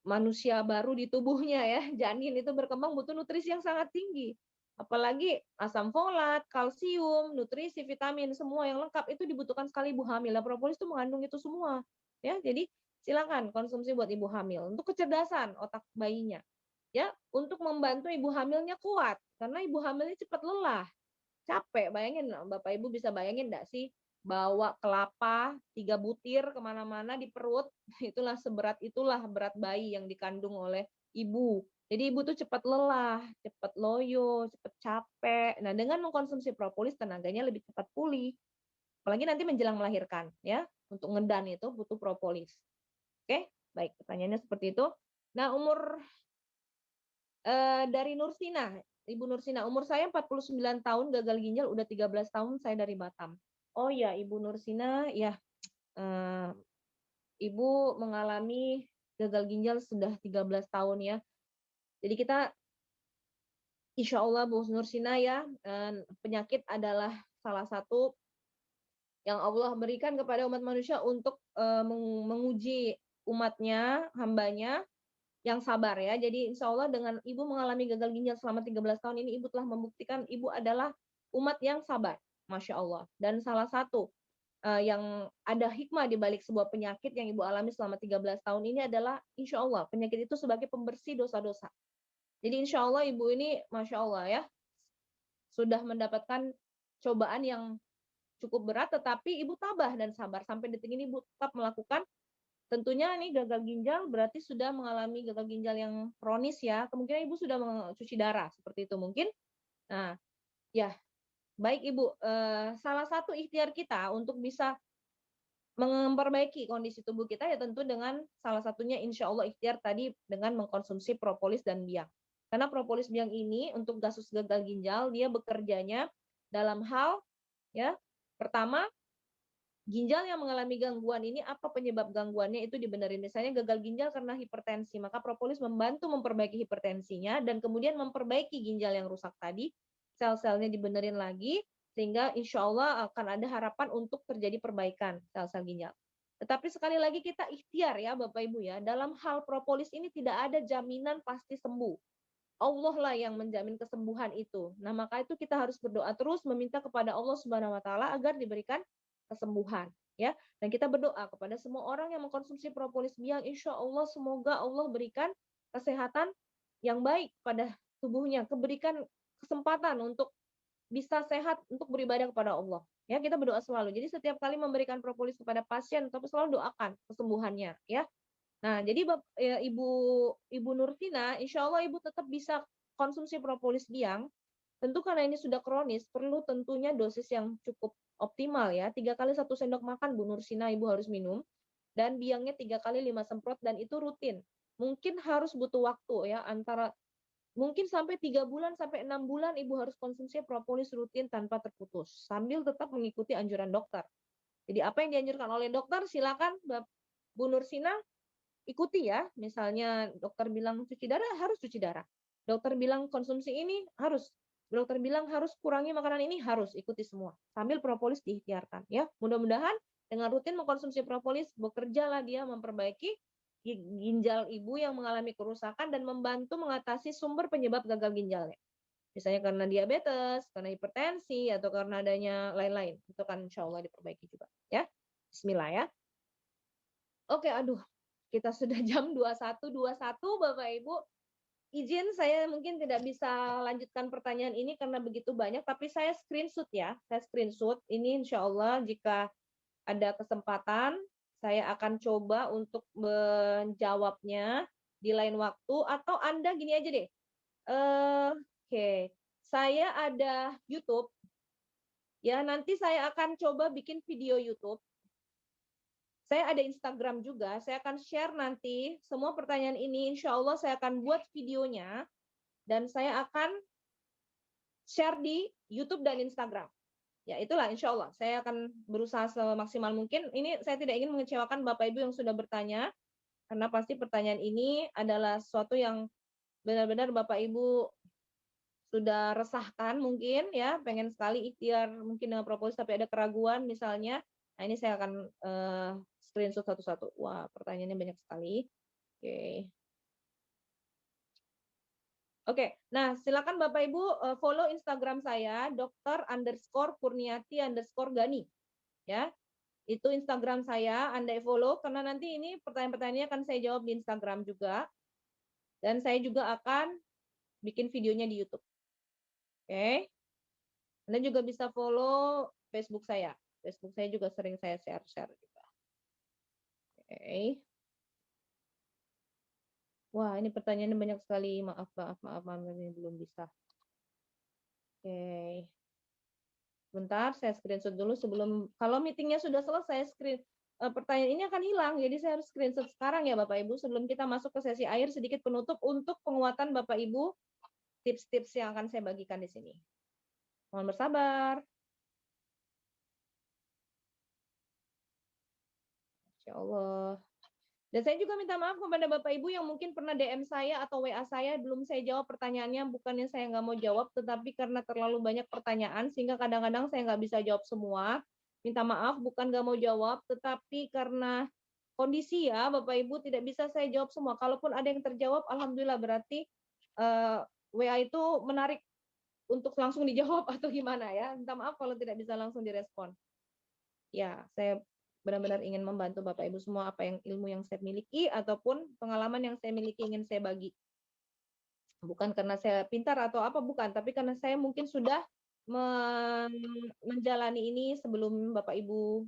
manusia baru di tubuhnya ya. Janin itu berkembang butuh nutrisi yang sangat tinggi. Apalagi asam folat, kalsium, nutrisi, vitamin, semua yang lengkap itu dibutuhkan sekali ibu hamil. Nah, propolis itu mengandung itu semua. Ya, jadi silakan konsumsi buat ibu hamil untuk kecerdasan otak bayinya. Ya, untuk membantu ibu hamilnya kuat karena ibu hamilnya cepat lelah. Capek, bayangin Bapak Ibu bisa bayangin enggak sih bawa kelapa 3 butir kemana-mana di perut, itulah berat bayi yang dikandung oleh ibu. Jadi ibu tuh cepat lelah, cepat loyo, cepat capek. Nah, dengan mengkonsumsi propolis tenaganya lebih cepat pulih. Apalagi nanti menjelang melahirkan ya. Untuk ngedan itu butuh propolis. Oke, baik pertanyaannya seperti itu. Nah, umur dari Nursina, Ibu Nursina, umur saya 49 tahun, gagal ginjal udah 13 tahun, saya dari Batam. Oh ya, Ibu Nursina, ya Ibu mengalami gagal ginjal sudah 13 tahun ya. Jadi kita insya Allah Bu Nursina ya, penyakit adalah salah satu yang Allah berikan kepada umat manusia untuk menguji umatnya, hambanya, yang sabar ya. Jadi insya Allah dengan Ibu mengalami gagal ginjal selama 13 tahun ini, Ibu telah membuktikan Ibu adalah umat yang sabar. Masya Allah. Dan salah satu yang ada hikmah di balik sebuah penyakit yang Ibu alami selama 13 tahun ini adalah insya Allah penyakit itu sebagai pembersih dosa-dosa. Jadi insya Allah Ibu ini Masya Allah ya, sudah mendapatkan cobaan yang cukup berat, tetapi Ibu tabah dan sabar. Sampai detik ini Ibu tetap melakukan. Tentunya ini gagal ginjal berarti sudah mengalami gagal ginjal yang kronis ya. Kemungkinan Ibu sudah mencuci darah, seperti itu mungkin. Nah, ya baik Ibu, salah satu ikhtiar kita untuk bisa memperbaiki kondisi tubuh kita ya tentu dengan salah satunya insya Allah ikhtiar tadi dengan mengkonsumsi propolis dan biang. Karena propolis biang ini untuk kasus gagal ginjal dia bekerjanya dalam hal ya pertama ginjal yang mengalami gangguan ini apa penyebab gangguannya itu dibenerin. Misalnya gagal ginjal karena hipertensi, maka propolis membantu memperbaiki hipertensinya dan kemudian memperbaiki ginjal yang rusak tadi, sel-selnya dibenerin lagi sehingga insya Allah akan ada harapan untuk terjadi perbaikan sel-sel ginjal. Tetapi sekali lagi kita ikhtiar ya Bapak Ibu ya, dalam hal propolis ini tidak ada jaminan pasti sembuh. Allah lah yang menjamin kesembuhan itu. Nah, maka itu kita harus berdoa terus meminta kepada Allah Subhanahu wa taala agar diberikan kesembuhan ya. Dan kita berdoa kepada semua orang yang mengkonsumsi propolis biang, insya Allah semoga Allah berikan kesehatan yang baik pada tubuhnya, keberikan kesempatan untuk bisa sehat untuk beribadah kepada Allah. Ya, kita berdoa selalu. Jadi setiap kali memberikan propolis kepada pasien, tapi selalu doakan kesembuhannya ya. Nah, jadi Ibu Nurtina, insya Allah Ibu tetap bisa konsumsi propolis biang. Tentu karena ini sudah kronis, perlu tentunya dosis yang cukup optimal ya. 3 kali 1 sendok makan Bu Nursina Ibu harus minum. Dan biangnya 3 kali 5 semprot dan itu rutin. Mungkin harus butuh waktu ya, antara mungkin sampai 3 bulan sampai 6 bulan Ibu harus konsumsi propolis rutin tanpa terputus. Sambil tetap mengikuti anjuran dokter. Jadi apa yang dianjurkan oleh dokter silakan Bu Nursina ikuti ya. Misalnya dokter bilang cuci darah, harus cuci darah. Dokter bilang konsumsi ini, harus. Dokter bilang harus kurangi makanan ini, harus ikuti semua. Sambil propolis diikhtiarkan ya. Mudah-mudahan dengan rutin mengkonsumsi propolis, bekerjalah dia memperbaiki ginjal ibu yang mengalami kerusakan dan membantu mengatasi sumber penyebab gagal ginjalnya. Misalnya karena diabetes, karena hipertensi, atau karena adanya lain-lain. Itu kan insya Allah diperbaiki juga. Ya, Bismillah ya. Oke, aduh, kita sudah jam 21.21 Bapak Ibu. Izin saya mungkin tidak bisa lanjutkan pertanyaan ini karena begitu banyak, tapi saya screenshot ya. Saya screenshot ini insya Allah jika ada kesempatan, saya akan coba untuk menjawabnya di lain waktu. Atau Anda gini aja deh. Oke, saya ada YouTube. Ya, nanti saya akan coba bikin video YouTube. Saya ada Instagram juga, saya akan share nanti semua pertanyaan ini, insya Allah saya akan buat videonya, dan saya akan share di YouTube dan Instagram. Ya itulah insya Allah, saya akan berusaha semaksimal mungkin. Ini saya tidak ingin mengecewakan Bapak Ibu yang sudah bertanya, karena pasti pertanyaan ini adalah sesuatu yang benar-benar Bapak Ibu sudah resahkan mungkin ya, pengen sekali ikhtiar mungkin dengan propolis tapi ada keraguan misalnya. Nah ini saya akan screenshot satu-satu. Wah, pertanyaannya banyak sekali. Oke. Oke, nah silakan Bapak Ibu follow Instagram saya, Dr_Kurniati_Gani. Ya, itu Instagram saya, Anda follow karena nanti ini pertanyaan-pertanyaannya akan saya jawab di Instagram juga. Dan saya juga akan bikin videonya di YouTube. Oke. Anda juga bisa follow Facebook saya. Facebook saya juga sering saya share-share juga. Oke. Wah, ini pertanyaannya banyak sekali. Maaf, ini belum bisa. Oke. Bentar, saya screenshot dulu sebelum, kalau meetingnya sudah selesai, pertanyaan ini akan hilang. Jadi saya harus screenshot sekarang ya Bapak Ibu, sebelum kita masuk ke sesi akhir sedikit penutup untuk penguatan Bapak Ibu, tips-tips yang akan saya bagikan di sini. Mohon bersabar. Insya Allah. Dan saya juga minta maaf kepada Bapak Ibu yang mungkin pernah DM saya atau WA saya, belum saya jawab pertanyaannya, bukannya saya nggak mau jawab, tetapi karena terlalu banyak pertanyaan, sehingga kadang-kadang saya nggak bisa jawab semua. Minta maaf, bukan nggak mau jawab, tetapi karena kondisi ya, Bapak Ibu tidak bisa saya jawab semua. Kalaupun ada yang terjawab, Alhamdulillah berarti WA itu menarik untuk langsung dijawab atau gimana ya. Minta maaf kalau tidak bisa langsung direspon. ya saya benar-benar ingin membantu Bapak Ibu semua apa yang ilmu yang saya miliki ataupun pengalaman yang saya miliki ingin saya bagi. Bukan karena saya pintar atau apa, bukan, tapi karena saya mungkin sudah menjalani ini sebelum Bapak Ibu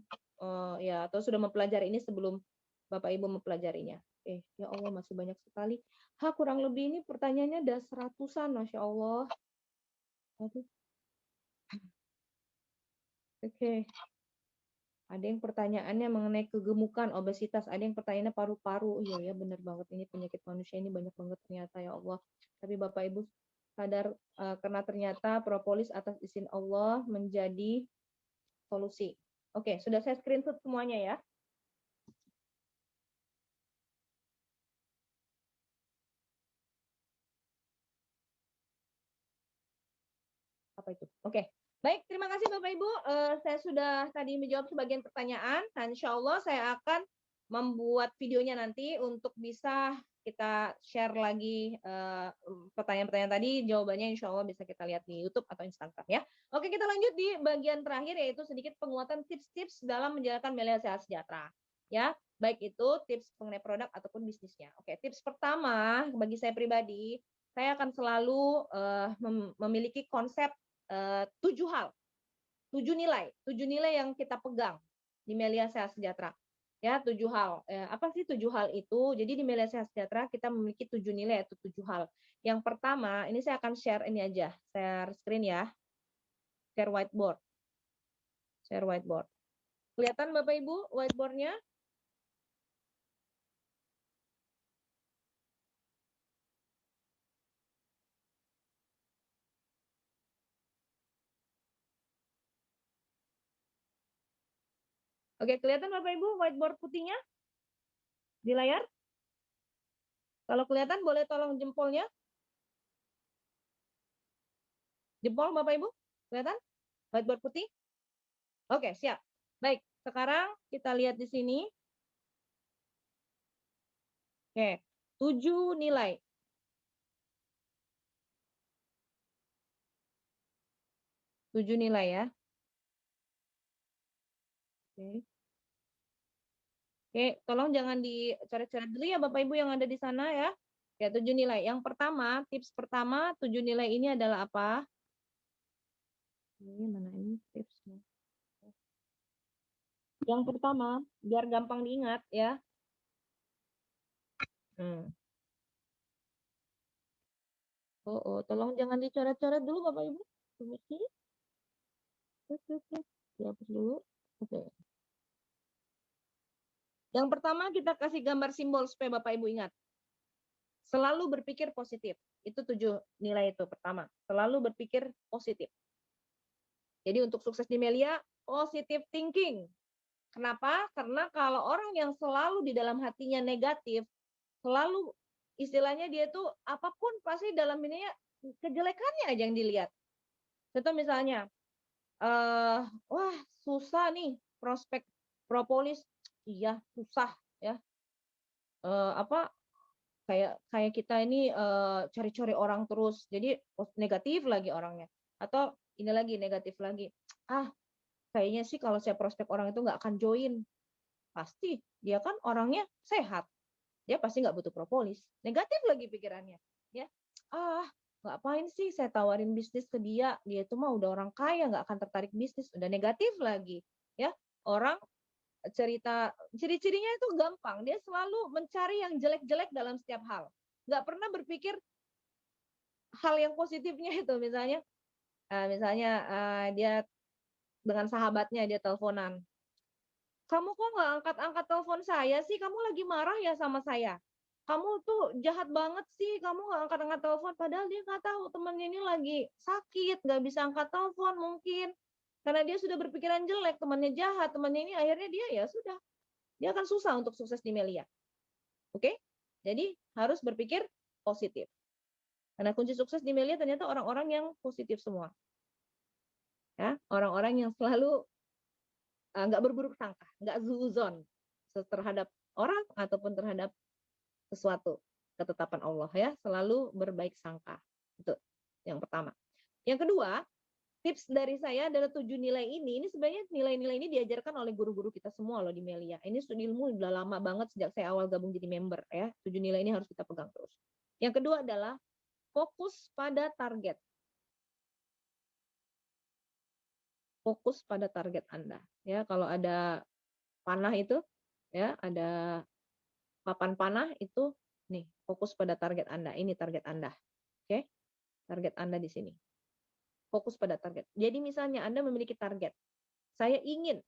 ya atau sudah mempelajari ini sebelum Bapak Ibu mempelajarinya. Ya Allah masih banyak sekali. Kurang lebih ini pertanyaannya ada 100-an, Masya Allah. Aduh. Oke. Ada yang pertanyaannya mengenai kegemukan, obesitas, ada yang pertanyaannya paru-paru. Iya ya, benar banget, ini penyakit manusia ini banyak banget ternyata, ya Allah. Tapi Bapak Ibu sadar karena ternyata propolis atas izin Allah menjadi solusi. Oke, sudah saya screenshot semuanya ya. Apa itu? Oke. Baik, terima kasih Bapak Ibu. Saya sudah tadi menjawab sebagian pertanyaan. Dan insya Allah saya akan membuat videonya nanti untuk bisa kita share lagi pertanyaan-pertanyaan tadi. Jawabannya insya Allah bisa kita lihat di YouTube atau Instagram ya. Oke, kita lanjut di bagian terakhir yaitu sedikit penguatan tips-tips dalam menjalankan Melia Sehat Sejahtera. Ya, baik itu tips mengenai produk ataupun bisnisnya. Oke, tips pertama bagi saya pribadi, saya akan selalu memiliki konsep 7 hal, 7 nilai yang kita pegang di Melia Sehat Sejahtera. Ya, 7 hal. Apa sih 7 hal itu? Jadi di Melia Sehat Sejahtera kita memiliki 7 nilai atau 7 hal. Yang pertama, ini saya akan share ini aja, share screen ya. Share whiteboard. Share whiteboard. Kelihatan Bapak Ibu whiteboardnya? Oke, kelihatan Bapak Ibu whiteboard putihnya di layar? Kalau kelihatan boleh tolong jempolnya. Jempol Bapak Ibu? Kelihatan? Whiteboard putih? Oke, siap. Baik, sekarang kita lihat di sini. Oke, 7 nilai. 7 nilai ya. Oke. Oke, tolong jangan dicoret-coret dulu ya Bapak Ibu yang ada di sana ya. Ya, 7 nilai. Yang pertama, tips pertama, 7 nilai ini adalah apa? Ini mana ini tipsnya? Yang pertama, biar gampang diingat ya. Tolong jangan dicoret-coret dulu Bapak Ibu. Permisi. Dihapus dulu. Oke. Yang pertama kita kasih gambar simbol supaya Bapak Ibu ingat. Selalu berpikir positif. Itu 7 nilai itu pertama. Selalu berpikir positif. Jadi untuk sukses di Melia, positive thinking. Kenapa? Karena kalau orang yang selalu di dalam hatinya negatif, selalu istilahnya dia tuh apapun pasti dalam ininya kejelekannya aja yang dilihat. Contoh misalnya, wah susah nih prospek propolis, iya susah ya. Apa kayak kita ini cari-cari orang terus, jadi negatif lagi orangnya. Atau ini lagi negatif lagi, kayaknya sih kalau saya prospek orang itu nggak akan join. Pasti dia kan orangnya sehat, dia pasti nggak butuh propolis. Negatif lagi pikirannya, ya. Ngapain sih saya tawarin bisnis ke dia, dia itu mah udah orang kaya, nggak akan tertarik bisnis. Udah negatif lagi, ya. Orang cerita ciri-cirinya itu gampang, dia selalu mencari yang jelek-jelek dalam setiap hal, nggak pernah berpikir hal yang positifnya. Itu misalnya dia dengan sahabatnya dia teleponan, kamu kok nggak angkat-angkat telepon saya sih, kamu lagi marah ya sama saya, kamu tuh jahat banget sih, kamu nggak angkat-angkat telepon. Padahal dia nggak tahu temannya ini lagi sakit, nggak bisa angkat telepon mungkin karena dia sudah berpikiran jelek, temannya jahat, temannya ini akhirnya dia ya sudah, dia akan susah untuk sukses di Melia. Oke? Jadi harus berpikir positif. Karena kunci sukses di Melia ternyata orang-orang yang positif semua. Ya, orang-orang yang selalu nggak berburuk sangka, nggak zuzon terhadap orang ataupun terhadap sesuatu, ketetapan Allah ya, selalu berbaik sangka. Itu yang pertama. Yang kedua, tips dari saya adalah 7 nilai ini sebenarnya nilai-nilai ini diajarkan oleh guru-guru kita semua loh di Melia. Ini ilmu udah lama banget sejak saya awal gabung jadi member ya. 7 nilai ini harus kita pegang terus. Yang kedua adalah fokus pada target. Fokus pada target Anda. Ya, kalau ada panah itu ya, ada papan panah itu nih, fokus pada target Anda. Ini target Anda. Oke? Target Anda di sini. Fokus pada target. Jadi misalnya Anda memiliki target. Saya ingin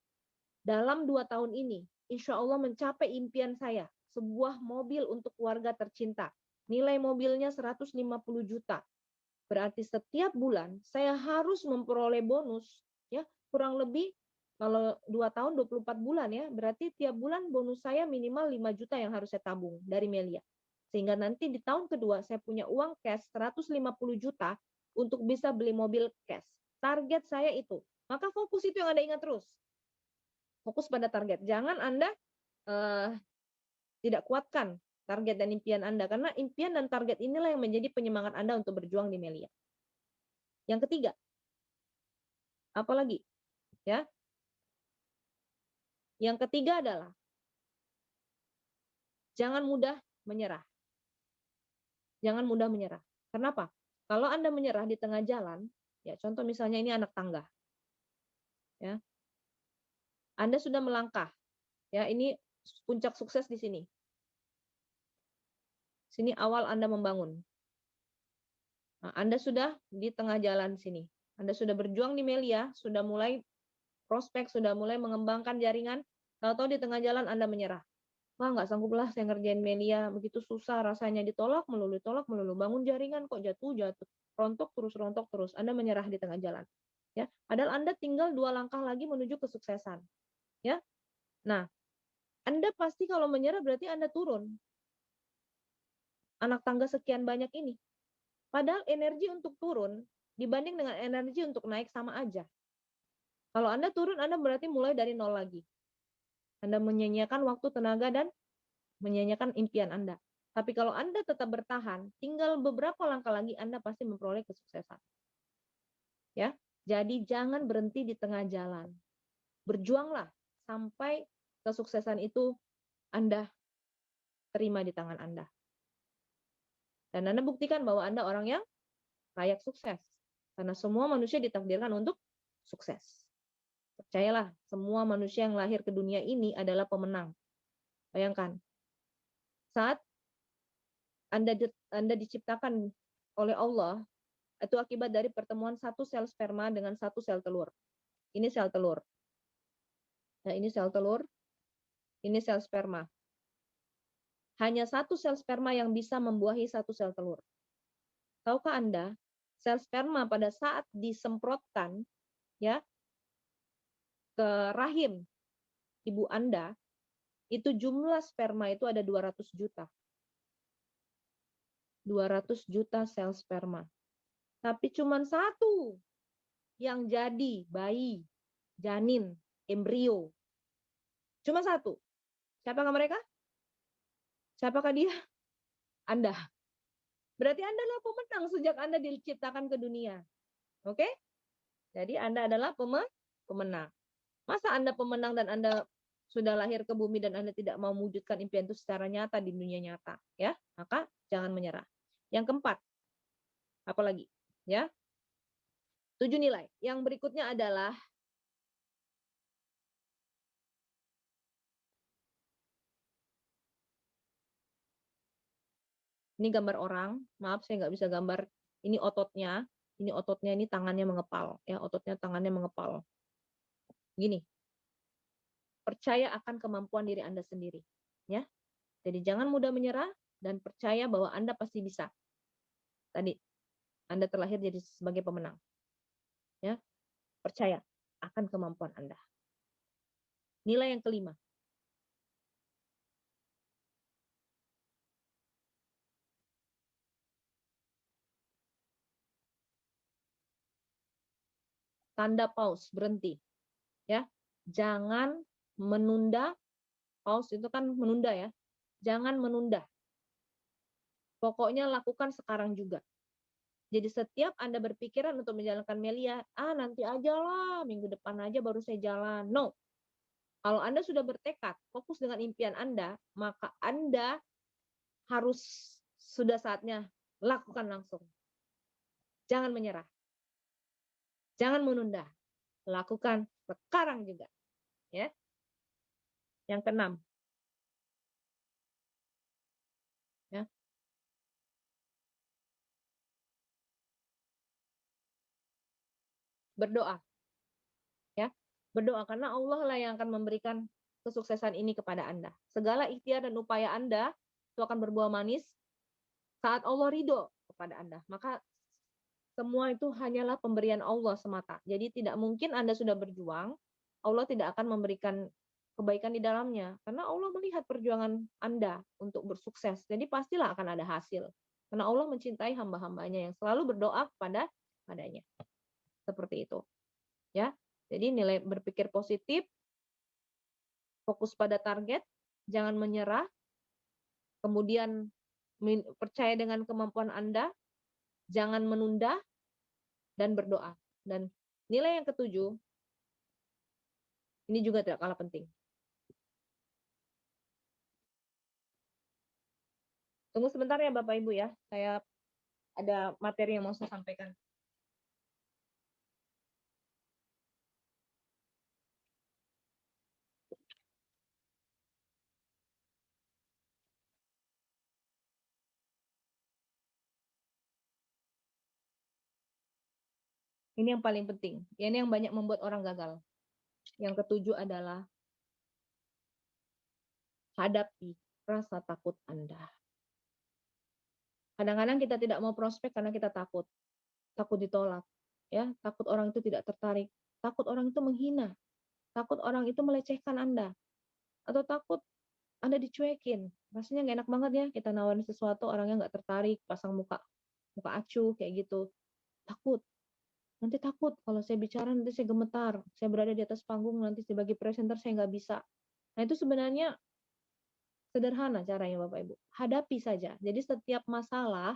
dalam 2 tahun ini, insya Allah mencapai impian saya. Sebuah mobil untuk keluarga tercinta. Nilai mobilnya 150 juta. Berarti setiap bulan saya harus memperoleh bonus. Ya, kurang lebih kalau 2 tahun 24 bulan ya. Berarti tiap bulan bonus saya minimal 5 juta yang harus saya tabung dari Melia. Sehingga nanti di tahun kedua saya punya uang cash 150 juta untuk bisa beli mobil cash. Target saya itu. Maka fokus itu yang Anda ingat terus. Fokus pada target. Jangan Anda tidak kuatkan target dan impian Anda. Karena impian dan target inilah yang menjadi penyemangat Anda untuk berjuang di Melia. Yang ketiga. Apalagi? Ya. Yang ketiga adalah jangan mudah menyerah. Jangan mudah menyerah. Kenapa? Kalau Anda menyerah di tengah jalan, ya contoh misalnya ini anak tangga. Ya. Anda sudah melangkah. Ya, ini puncak sukses di sini. Sini awal Anda membangun. Nah, Anda sudah di tengah jalan sini. Anda sudah berjuang di Melia, sudah mulai prospek, sudah mulai mengembangkan jaringan. Tahu-tahu di tengah jalan Anda menyerah. Wah, nggak sanggup lah saya ngerjain Melia, begitu susah rasanya, ditolak melulu, bangun jaringan kok jatuh, rontok terus, Anda menyerah di tengah jalan. Ya, padahal Anda tinggal 2 langkah lagi menuju kesuksesan. Ya, nah, Anda pasti kalau menyerah berarti Anda turun. Anak tangga sekian banyak ini. Padahal energi untuk turun dibanding dengan energi untuk naik sama aja. Kalau Anda turun, Anda berarti mulai dari nol lagi. Anda menyia-nyiakan waktu, tenaga, dan menyia-nyiakan impian Anda. Tapi kalau Anda tetap bertahan, tinggal beberapa langkah lagi Anda pasti memperoleh kesuksesan. Ya, jadi jangan berhenti di tengah jalan. Berjuanglah sampai kesuksesan itu Anda terima di tangan Anda. Dan Anda buktikan bahwa Anda orang yang layak sukses. Karena semua manusia ditakdirkan untuk sukses. Percayalah, semua manusia yang lahir ke dunia ini adalah pemenang. Bayangkan, saat Anda diciptakan oleh Allah, itu akibat dari pertemuan satu sel sperma dengan satu sel telur. Ini sel telur. Nah, ini sel telur, ini sel sperma. Hanya satu sel sperma yang bisa membuahi satu sel telur. Tahukah Anda, sel sperma pada saat disemprotkan ya ke rahim ibu Anda, itu jumlah sperma itu ada 200 juta. 200 juta sel sperma. Tapi cuma satu yang jadi bayi, janin, embrio. Cuma satu. Siapakah mereka? Siapakah dia? Anda. Berarti Anda adalah pemenang sejak Anda diciptakan ke dunia. Oke? Jadi Anda adalah pemenang. Masa Anda pemenang dan Anda sudah lahir ke bumi dan Anda tidak mau mewujudkan impian itu secara nyata di dunia nyata, ya? Maka jangan menyerah. Yang keempat, apalagi? Ya. 7 nilai. Yang berikutnya adalah ini gambar orang. Maaf saya nggak bisa gambar. Ini ototnya. Ini tangannya mengepal. Ya, ototnya tangannya mengepal. Gini. Percaya akan kemampuan diri Anda sendiri. Ya. Jadi jangan mudah menyerah dan percaya bahwa Anda pasti bisa. Tadi Anda terlahir jadi sebagai pemenang. Ya. Percaya akan kemampuan Anda. Nilai yang kelima. Tanda pause, berhenti. Ya. Jangan menunda. Pause itu kan menunda ya. Jangan menunda. Pokoknya lakukan sekarang juga. Jadi setiap Anda berpikiran untuk menjalankan Melia, nanti aja lah, minggu depan aja baru saya jalan. No. Kalau Anda sudah bertekad, fokus dengan impian Anda, maka Anda harus sudah saatnya lakukan langsung. Jangan menyerah. Jangan menunda. Lakukan sekarang juga. Ya. Yang keenam. Ya. Berdoa. Ya. Berdoa karena Allah lah yang akan memberikan kesuksesan ini kepada Anda. Segala ikhtiar dan upaya Anda itu akan berbuah manis saat Allah ridho kepada Anda. Maka semua itu hanyalah pemberian Allah semata. Jadi tidak mungkin Anda sudah berjuang, Allah tidak akan memberikan kebaikan di dalamnya. Karena Allah melihat perjuangan Anda untuk bersukses. Jadi pastilah akan ada hasil. Karena Allah mencintai hamba-hambanya yang selalu berdoa padanya. Seperti itu. Ya. Jadi nilai berpikir positif, fokus pada target, jangan menyerah, kemudian percaya dengan kemampuan Anda, jangan menunda, dan berdoa. Dan nilai yang ketujuh, ini juga tidak kalah penting. Tunggu sebentar ya Bapak Ibu ya, saya ada materi yang mau saya sampaikan. Ini yang paling penting, ini yang banyak membuat orang gagal. Yang ketujuh adalah hadapi rasa takut Anda. Kadang-kadang kita tidak mau prospek karena kita takut ditolak, ya, takut orang itu tidak tertarik, takut orang itu menghina, takut orang itu melecehkan Anda, atau takut Anda dicuekin. Rasanya nggak enak banget ya, kita nawarin sesuatu orangnya nggak tertarik, pasang muka acuh kayak gitu. Takut. Nanti takut kalau saya bicara nanti saya gemetar, saya berada di atas panggung nanti sebagai presenter saya nggak bisa. Nah itu sebenarnya sederhana caranya Bapak Ibu. Hadapi saja. Jadi setiap masalah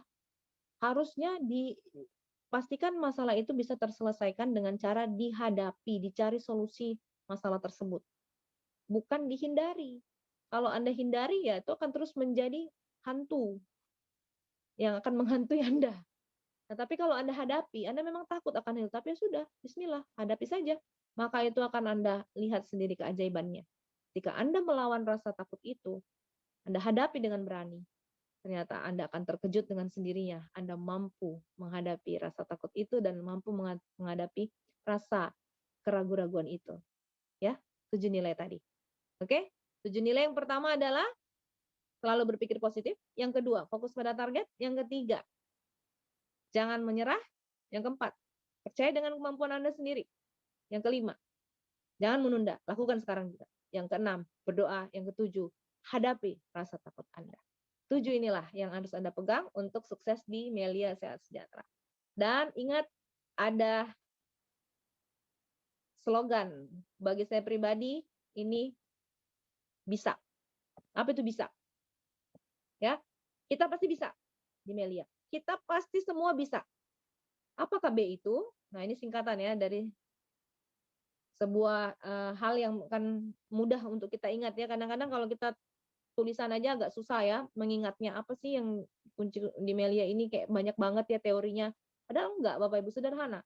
harusnya dipastikan masalah itu bisa terselesaikan dengan cara dihadapi, dicari solusi masalah tersebut. Bukan dihindari. Kalau Anda hindari ya itu akan terus menjadi hantu yang akan menghantui Anda. Nah, tapi kalau Anda hadapi, Anda memang takut akan itu, tapi ya sudah, bismillah, hadapi saja. Maka itu akan Anda lihat sendiri keajaibannya. Jika Anda melawan rasa takut itu, Anda hadapi dengan berani. Ternyata Anda akan terkejut dengan sendirinya. Anda mampu menghadapi rasa takut itu dan mampu menghadapi rasa keraguan-raguan itu. Ya, 7 nilai tadi. Oke? 7 nilai yang pertama adalah selalu berpikir positif. Yang kedua, fokus pada target. Yang ketiga, jangan menyerah. Yang keempat, percaya dengan kemampuan Anda sendiri. Yang kelima, jangan menunda. Lakukan sekarang juga. Yang keenam, berdoa. Yang ketujuh, hadapi rasa takut Anda. 7 inilah yang harus Anda pegang untuk sukses di Melia Sehat Sejahtera. Dan ingat, ada slogan bagi saya pribadi, ini bisa. Apa itu bisa? Ya, kita pasti bisa di Melia. Kita pasti semua bisa. Apakah B itu? Nah, ini singkatan ya dari sebuah hal yang kan mudah untuk kita ingat ya. Kadang-kadang kalau kita tulisan aja agak susah ya mengingatnya apa sih yang kunci di Melia ini kayak banyak banget ya teorinya. Padahal enggak, Bapak Ibu, sederhana.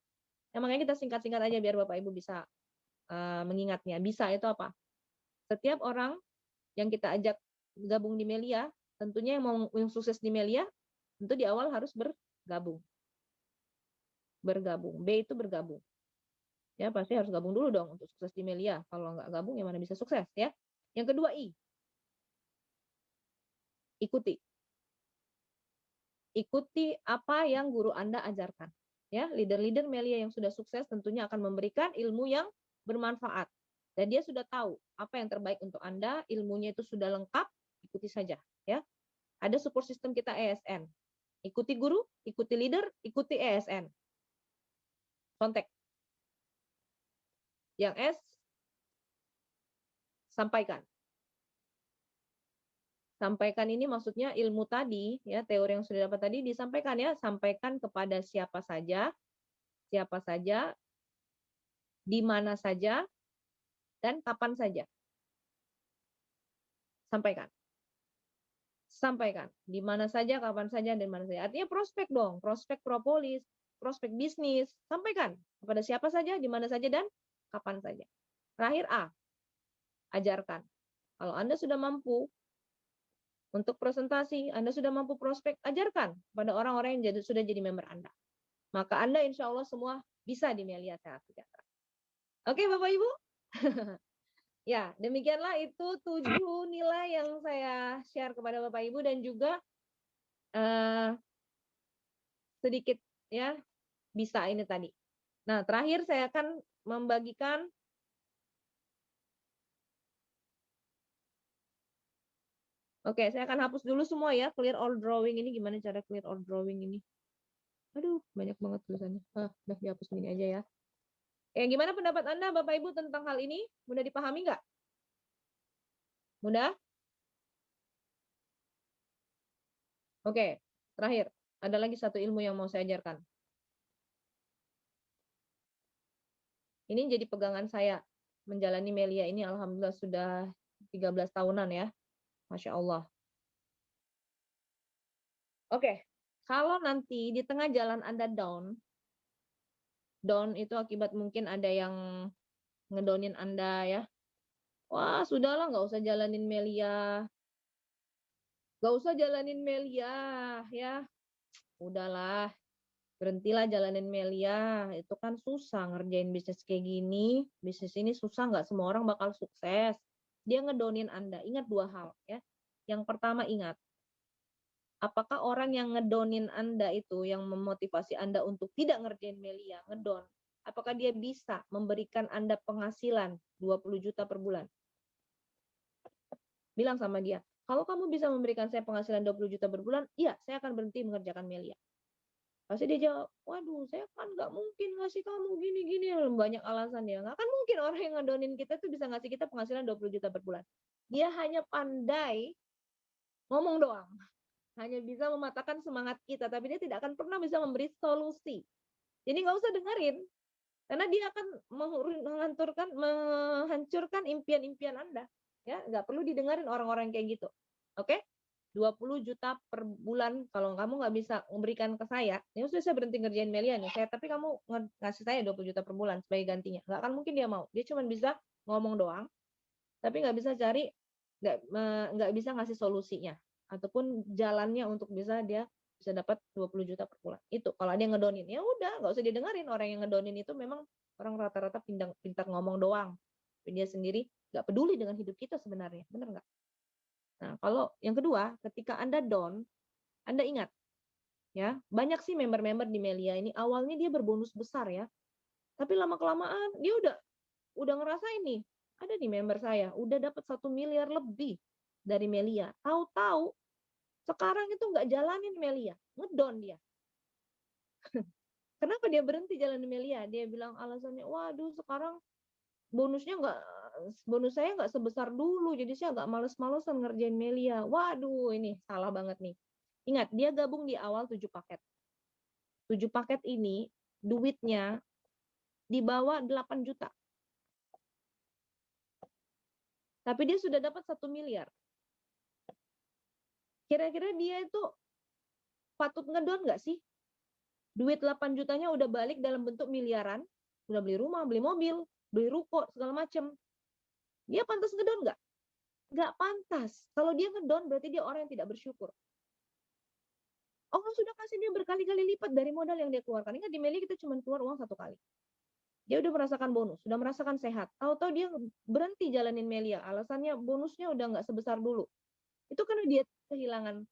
Ya, makanya kita singkat-singkat aja biar Bapak Ibu bisa mengingatnya. Bisa itu apa? Setiap orang yang kita ajak gabung di Melia, tentunya yang mau yang sukses di Melia, tentu di awal harus bergabung. B itu bergabung. Ya, pasti harus gabung dulu dong untuk sukses di Melia. Kalau nggak gabung, ya mana bisa sukses ya. Yang kedua, I. Ikuti. Ikuti apa yang guru Anda ajarkan. Ya, leader-leader Melia yang sudah sukses tentunya akan memberikan ilmu yang bermanfaat. Dan dia sudah tahu apa yang terbaik untuk Anda, ilmunya itu sudah lengkap, ikuti saja. Ya, ada support system kita ESN. Ikuti guru, ikuti leader, ikuti ESN. Kontak. Yang S, sampaikan. Sampaikan ini maksudnya ilmu tadi, ya, teori yang sudah dapat tadi disampaikan ya, sampaikan kepada siapa saja, di mana saja, dan kapan saja. Sampaikan. Sampaikan. Di mana saja, kapan saja, dan mana saja. Artinya prospek dong, prospek propolis, prospek bisnis. Sampaikan kepada siapa saja, di mana saja, dan kapan saja. Terakhir A, ajarkan. Kalau Anda sudah mampu untuk presentasi, Anda sudah mampu prospek, ajarkan pada orang-orang yang sudah jadi member Anda. Maka Anda insya Allah semua bisa di Melia Sehat Sejahtera. Oke Bapak Ibu? Ya, demikianlah itu 7 nilai yang saya share kepada Bapak Ibu dan juga sedikit ya bisa ini tadi. Nah, terakhir saya akan membagikan Oke, saya akan hapus dulu semua ya, clear all drawing ini. Gimana cara clear all drawing ini? Aduh, banyak banget tulisannya. Udah dihapus ini aja ya. Gimana pendapat Anda Bapak Ibu tentang hal ini? Mudah dipahami nggak? Mudah? Oke, terakhir. Ada lagi satu ilmu yang mau saya ajarkan. Ini jadi pegangan saya menjalani Melia ini alhamdulillah sudah 13 tahunan ya. Masya Allah. Oke, kalau nanti di tengah jalan Anda down itu akibat mungkin ada yang ngedownin Anda ya. Wah, sudahlah nggak usah jalanin Melia. Nggak usah jalanin Melia ya. Udahlah, berhentilah jalanin Melia. Itu kan susah ngerjain bisnis kayak gini. Bisnis ini susah, nggak semua orang bakal sukses. Dia ngedownin Anda. Ingat 2 hal ya. Yang pertama ingat, apakah orang yang ngedownin Anda itu, yang memotivasi Anda untuk tidak ngerjain Melia, ngedown, apakah dia bisa memberikan Anda penghasilan 20 juta per bulan? Bilang sama dia, kalau kamu bisa memberikan saya penghasilan 20 juta per bulan, iya, saya akan berhenti mengerjakan Melia. Pasti dia jawab, waduh, saya kan nggak mungkin ngasih kamu gini-gini. Banyak alasan ya. Nggak kan mungkin orang yang ngedonin kita tuh bisa ngasih kita penghasilan 20 juta per bulan. Dia hanya pandai ngomong doang. Hanya bisa mematahkan semangat kita, tapi dia tidak akan pernah bisa memberi solusi. Jadi nggak usah dengerin, karena dia akan menghancurkan impian-impian Anda. Ya, nggak perlu didengarin orang-orang kayak gitu. Oke? 20 juta per bulan kalau kamu nggak bisa memberikan ke saya, ya sudah saya berhenti ngerjain Melia nih, tapi kamu ngasih saya 20 juta per bulan sebagai gantinya. Nggak akan mungkin dia mau. Dia cuma bisa ngomong doang, tapi nggak bisa cari, nggak bisa ngasih solusinya ataupun jalannya untuk bisa dia bisa dapat 20 juta per bulan. Itu kalau ada yang ngedonin, ya udah nggak usah didengarin. Orang yang ngedonin itu memang orang rata-rata pintar ngomong doang. Tapi dia sendiri nggak peduli dengan hidup kita sebenarnya. Benar nggak? Nah, kalau yang kedua, ketika Anda down, Anda ingat, ya banyak sih member-member di Melia ini awalnya dia berbonus besar ya, tapi lama-kelamaan dia udah ngerasain nih, ada di member saya udah dapat 1 miliar lebih dari Melia. Tahu-tahu sekarang itu nggak jalanin Melia, ngedown dia. Kenapa dia berhenti jalanin Melia? Dia bilang alasannya, waduh sekarang bonus saya nggak sebesar dulu, jadi saya agak males-malesan ngerjain Melia. Waduh, ini salah banget nih. Ingat, dia gabung di awal 7 paket. 7 paket ini duitnya di bawah 8 juta. Tapi dia sudah dapat 1 miliar. Kira-kira dia itu patut ngedon nggak sih? Duit 8 jutanya udah balik dalam bentuk miliaran, udah beli rumah, beli mobil, beli ruko, segala macam. Dia pantas ngedon nggak? Nggak pantas. Kalau dia ngedon berarti dia orang yang tidak bersyukur. Allah sudah kasih dia berkali-kali lipat dari modal yang dia keluarkan. Ingat di Meli kita cuma keluar uang 1 kali. Dia udah merasakan bonus, sudah merasakan sehat. Tahu-tahu dia berhenti jalanin Melia. Alasannya bonusnya udah nggak sebesar dulu. Itu karena dia kehilangan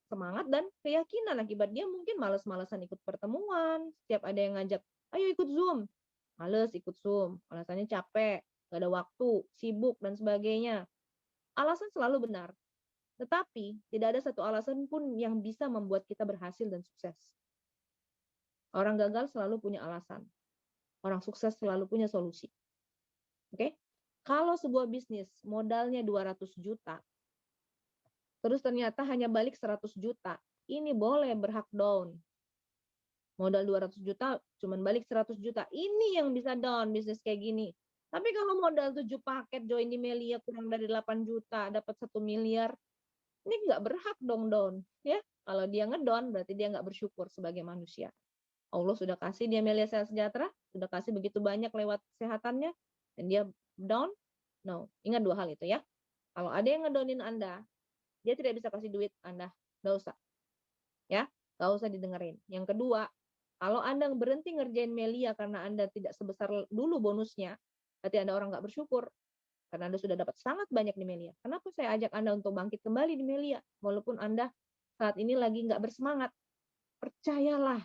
semangat dan keyakinan. Akibat dia mungkin males-malesan ikut pertemuan. Setiap ada yang ngajak, ayo ikut Zoom. Males ikut Zoom. Alasannya capek, nggak ada waktu, sibuk, dan sebagainya. Alasan selalu benar. Tetapi tidak ada satu alasan pun yang bisa membuat kita berhasil dan sukses. Orang gagal selalu punya alasan. Orang sukses selalu punya solusi. Oke? Kalau sebuah bisnis modalnya 200 juta, terus ternyata hanya balik 100 juta. Ini boleh berhak down. Modal 200 juta, cuman balik 100 juta. Ini yang bisa down bisnis kayak gini. Tapi kalau modal 7 paket join di Melia kurang dari 8 juta, dapat 1 miliar, ini nggak berhak dong down. Ya, kalau dia ngedown berarti dia nggak bersyukur sebagai manusia. Allah sudah kasih dia Melia Sehat Sejahtera, sudah kasih begitu banyak lewat kesehatannya, dan dia down. No, ingat 2 hal itu ya. Kalau ada yang ngedownin Anda, dia tidak bisa kasih duit Anda, nggak usah. Ya, nggak usah didengerin. Yang kedua, kalau Anda berhenti ngerjain Melia karena Anda tidak sebesar dulu bonusnya, berarti Anda orang nggak bersyukur. Karena Anda sudah dapat sangat banyak di Melia. Kenapa saya ajak Anda untuk bangkit kembali di Melia? Walaupun Anda saat ini lagi nggak bersemangat. Percayalah,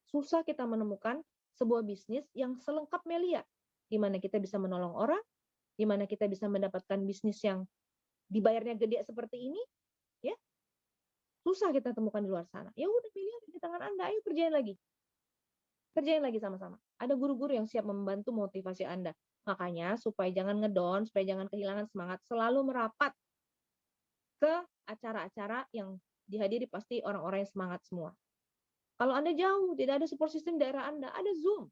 susah kita menemukan sebuah bisnis yang selengkap Melia. Di mana kita bisa menolong orang, di mana kita bisa mendapatkan bisnis yang dibayarnya gede seperti ini, ya. Susah kita temukan di luar sana. Ya udah, Melia di tangan Anda, ayo kerjain lagi. Kerjain lagi sama-sama. Ada guru-guru yang siap membantu motivasi Anda. Makanya supaya jangan ngedown, supaya jangan kehilangan semangat, selalu merapat ke acara-acara yang dihadiri pasti orang-orang yang semangat semua. Kalau Anda jauh, tidak ada support system daerah Anda, ada Zoom.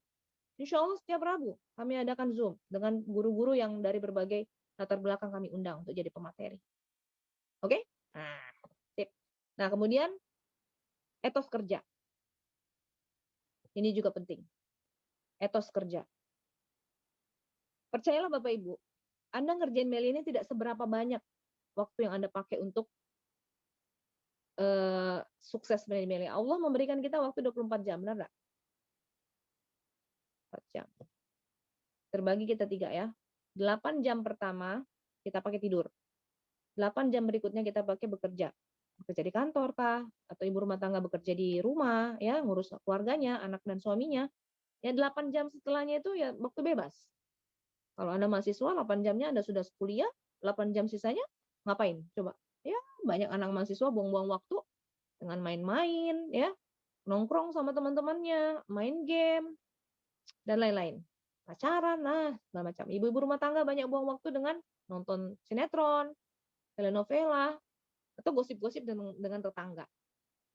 Insya Allah setiap Rabu kami adakan Zoom dengan guru-guru yang dari berbagai latar belakang kami undang untuk jadi pemateri. Oke? Nah, sip. Nah, kemudian etos kerja. Ini juga penting. Etos kerja. Percayalah Bapak Ibu, Anda ngerjain mail ini tidak seberapa banyak waktu yang Anda pakai untuk sukses mail. Allah memberikan kita waktu 24 jam, benar nggak? 4 jam. Terbagi kita 3 ya. 8 jam pertama kita pakai tidur. 8 jam berikutnya kita pakai bekerja. Bekerja di kantor kah? Atau ibu rumah tangga bekerja di rumah, ya, ngurus keluarganya, anak dan suaminya. Ya 8 jam setelahnya itu ya waktu bebas. Kalau Anda mahasiswa, 8 jamnya Anda sudah kuliah, 8 jam sisanya ngapain? Coba. Ya, banyak anak mahasiswa buang-buang waktu dengan main-main, ya, nongkrong sama teman-temannya, main game, dan lain-lain. Pacaran, nah, segala macam. Ibu-ibu rumah tangga banyak buang waktu dengan nonton sinetron, telenovela, atau gosip-gosip dengan tetangga.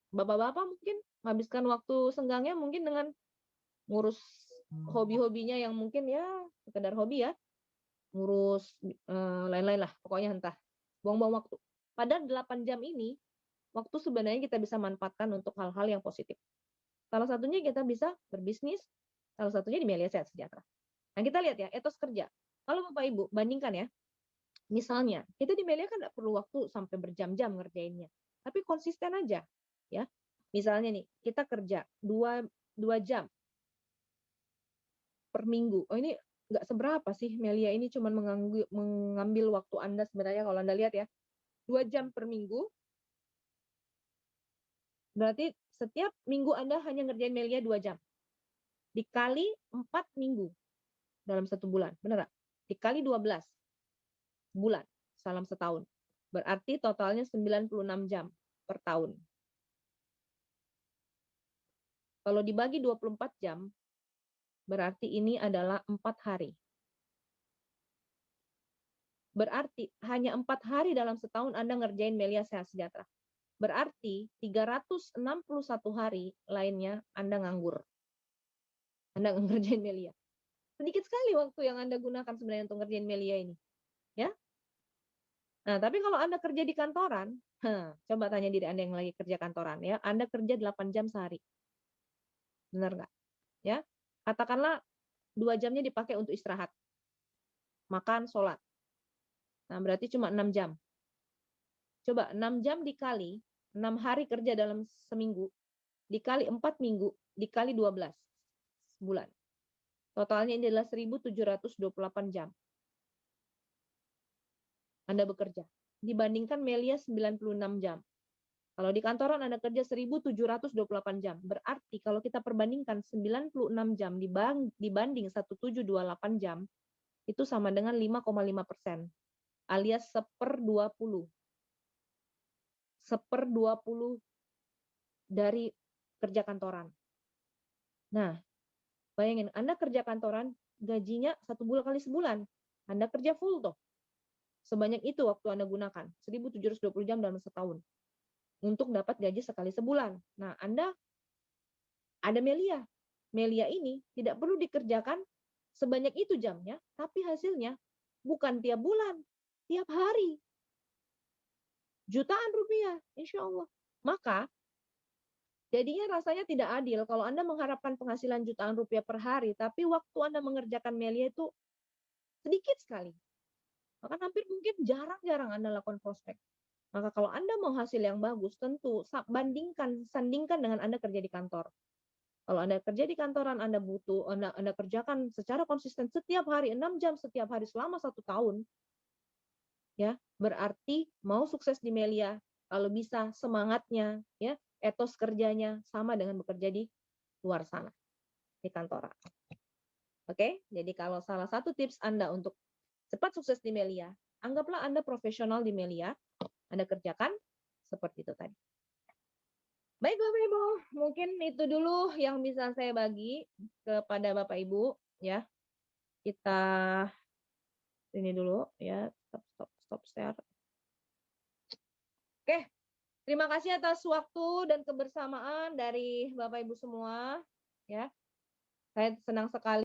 Bapak-bapak mungkin menghabiskan waktu senggangnya mungkin dengan ngurus hobi-hobinya yang mungkin ya sekedar hobi ya, ngurus lain-lain lah, pokoknya entah, buang-buang waktu. Padahal 8 jam ini, waktu sebenarnya kita bisa manfaatkan untuk hal-hal yang positif. Salah satunya kita bisa berbisnis, salah satunya di Melia Sehat Sejahtera. Nah kita lihat ya, etos kerja. Kalau Bapak Ibu bandingkan ya, misalnya kita di Melia kan nggak perlu waktu sampai berjam-jam ngerjainnya, tapi konsisten aja, ya. Misalnya nih, kita kerja 2 jam per minggu. Oh ini nggak seberapa sih Melia ini, cuma mengambil waktu Anda sebenarnya kalau Anda lihat ya. 2 jam per minggu, berarti setiap minggu Anda hanya ngerjain Melia 2 jam. Dikali 4 minggu dalam 1 bulan, benar nggak? Dikali 12 bulan dalam setahun. Berarti totalnya 96 jam per tahun. Kalau dibagi 24 jam, berarti ini adalah 4 hari. Berarti hanya 4 hari dalam setahun Anda ngerjain Melia Sehat Sejahtera. Berarti 361 hari lainnya Anda nganggur. Anda nggak ngerjain Melia. Sedikit sekali waktu yang Anda gunakan sebenarnya untuk ngerjain Melia ini. Ya. Nah, tapi kalau Anda kerja di kantoran, coba tanya diri Anda yang lagi kerja kantoran ya, Anda kerja 8 jam sehari. Benar nggak? Ya. Katakanlah 2 jamnya dipakai untuk istirahat. Makan, sholat. Nah, berarti cuma 6 jam. Coba 6 jam dikali 6 hari kerja dalam seminggu, dikali 4 minggu, dikali 12 bulan. Totalnya ini adalah 1.728 jam Anda bekerja. Dibandingkan Melia 96 jam. Kalau di kantoran Anda kerja 1.728 jam. Berarti kalau kita perbandingkan 96 jam dibanding 1.728 jam, itu sama dengan 5,5%. Alias 1/20. 1/20 dari kerja kantoran. Nah, bayangin, Anda kerja kantoran, gajinya 1 bulan kali sebulan. Anda kerja full tuh. Sebanyak itu waktu Anda gunakan, 1.720 jam dalam setahun untuk dapat gaji sekali sebulan. Nah, Anda ada Melia. Melia ini tidak perlu dikerjakan sebanyak itu jamnya, tapi hasilnya bukan tiap bulan, tiap hari. Jutaan rupiah, insya Allah. Maka jadinya rasanya tidak adil kalau Anda mengharapkan penghasilan jutaan rupiah per hari, tapi waktu Anda mengerjakan Melia itu sedikit sekali. Maka hampir mungkin jarang-jarang Anda lakukan prospek. Maka kalau Anda mau hasil yang bagus, tentu sandingkan dengan Anda kerja di kantor. Kalau Anda kerja di kantoran, Anda butuh, Anda kerjakan secara konsisten setiap hari, 6 jam setiap hari selama 1 tahun, ya berarti mau sukses di Melia, kalau bisa semangatnya, ya etos kerjanya sama dengan bekerja di luar sana, di kantoran. Oke, jadi kalau salah satu tips Anda untuk cepat sukses di Melia, anggaplah Anda profesional di Melia, Anda kerjakan seperti itu tadi. Baik Bapak Ibu, mungkin itu dulu yang bisa saya bagi kepada Bapak Ibu ya. Kita ini dulu ya, stop share. Oke, terima kasih atas waktu dan kebersamaan dari Bapak Ibu semua ya. Saya senang sekali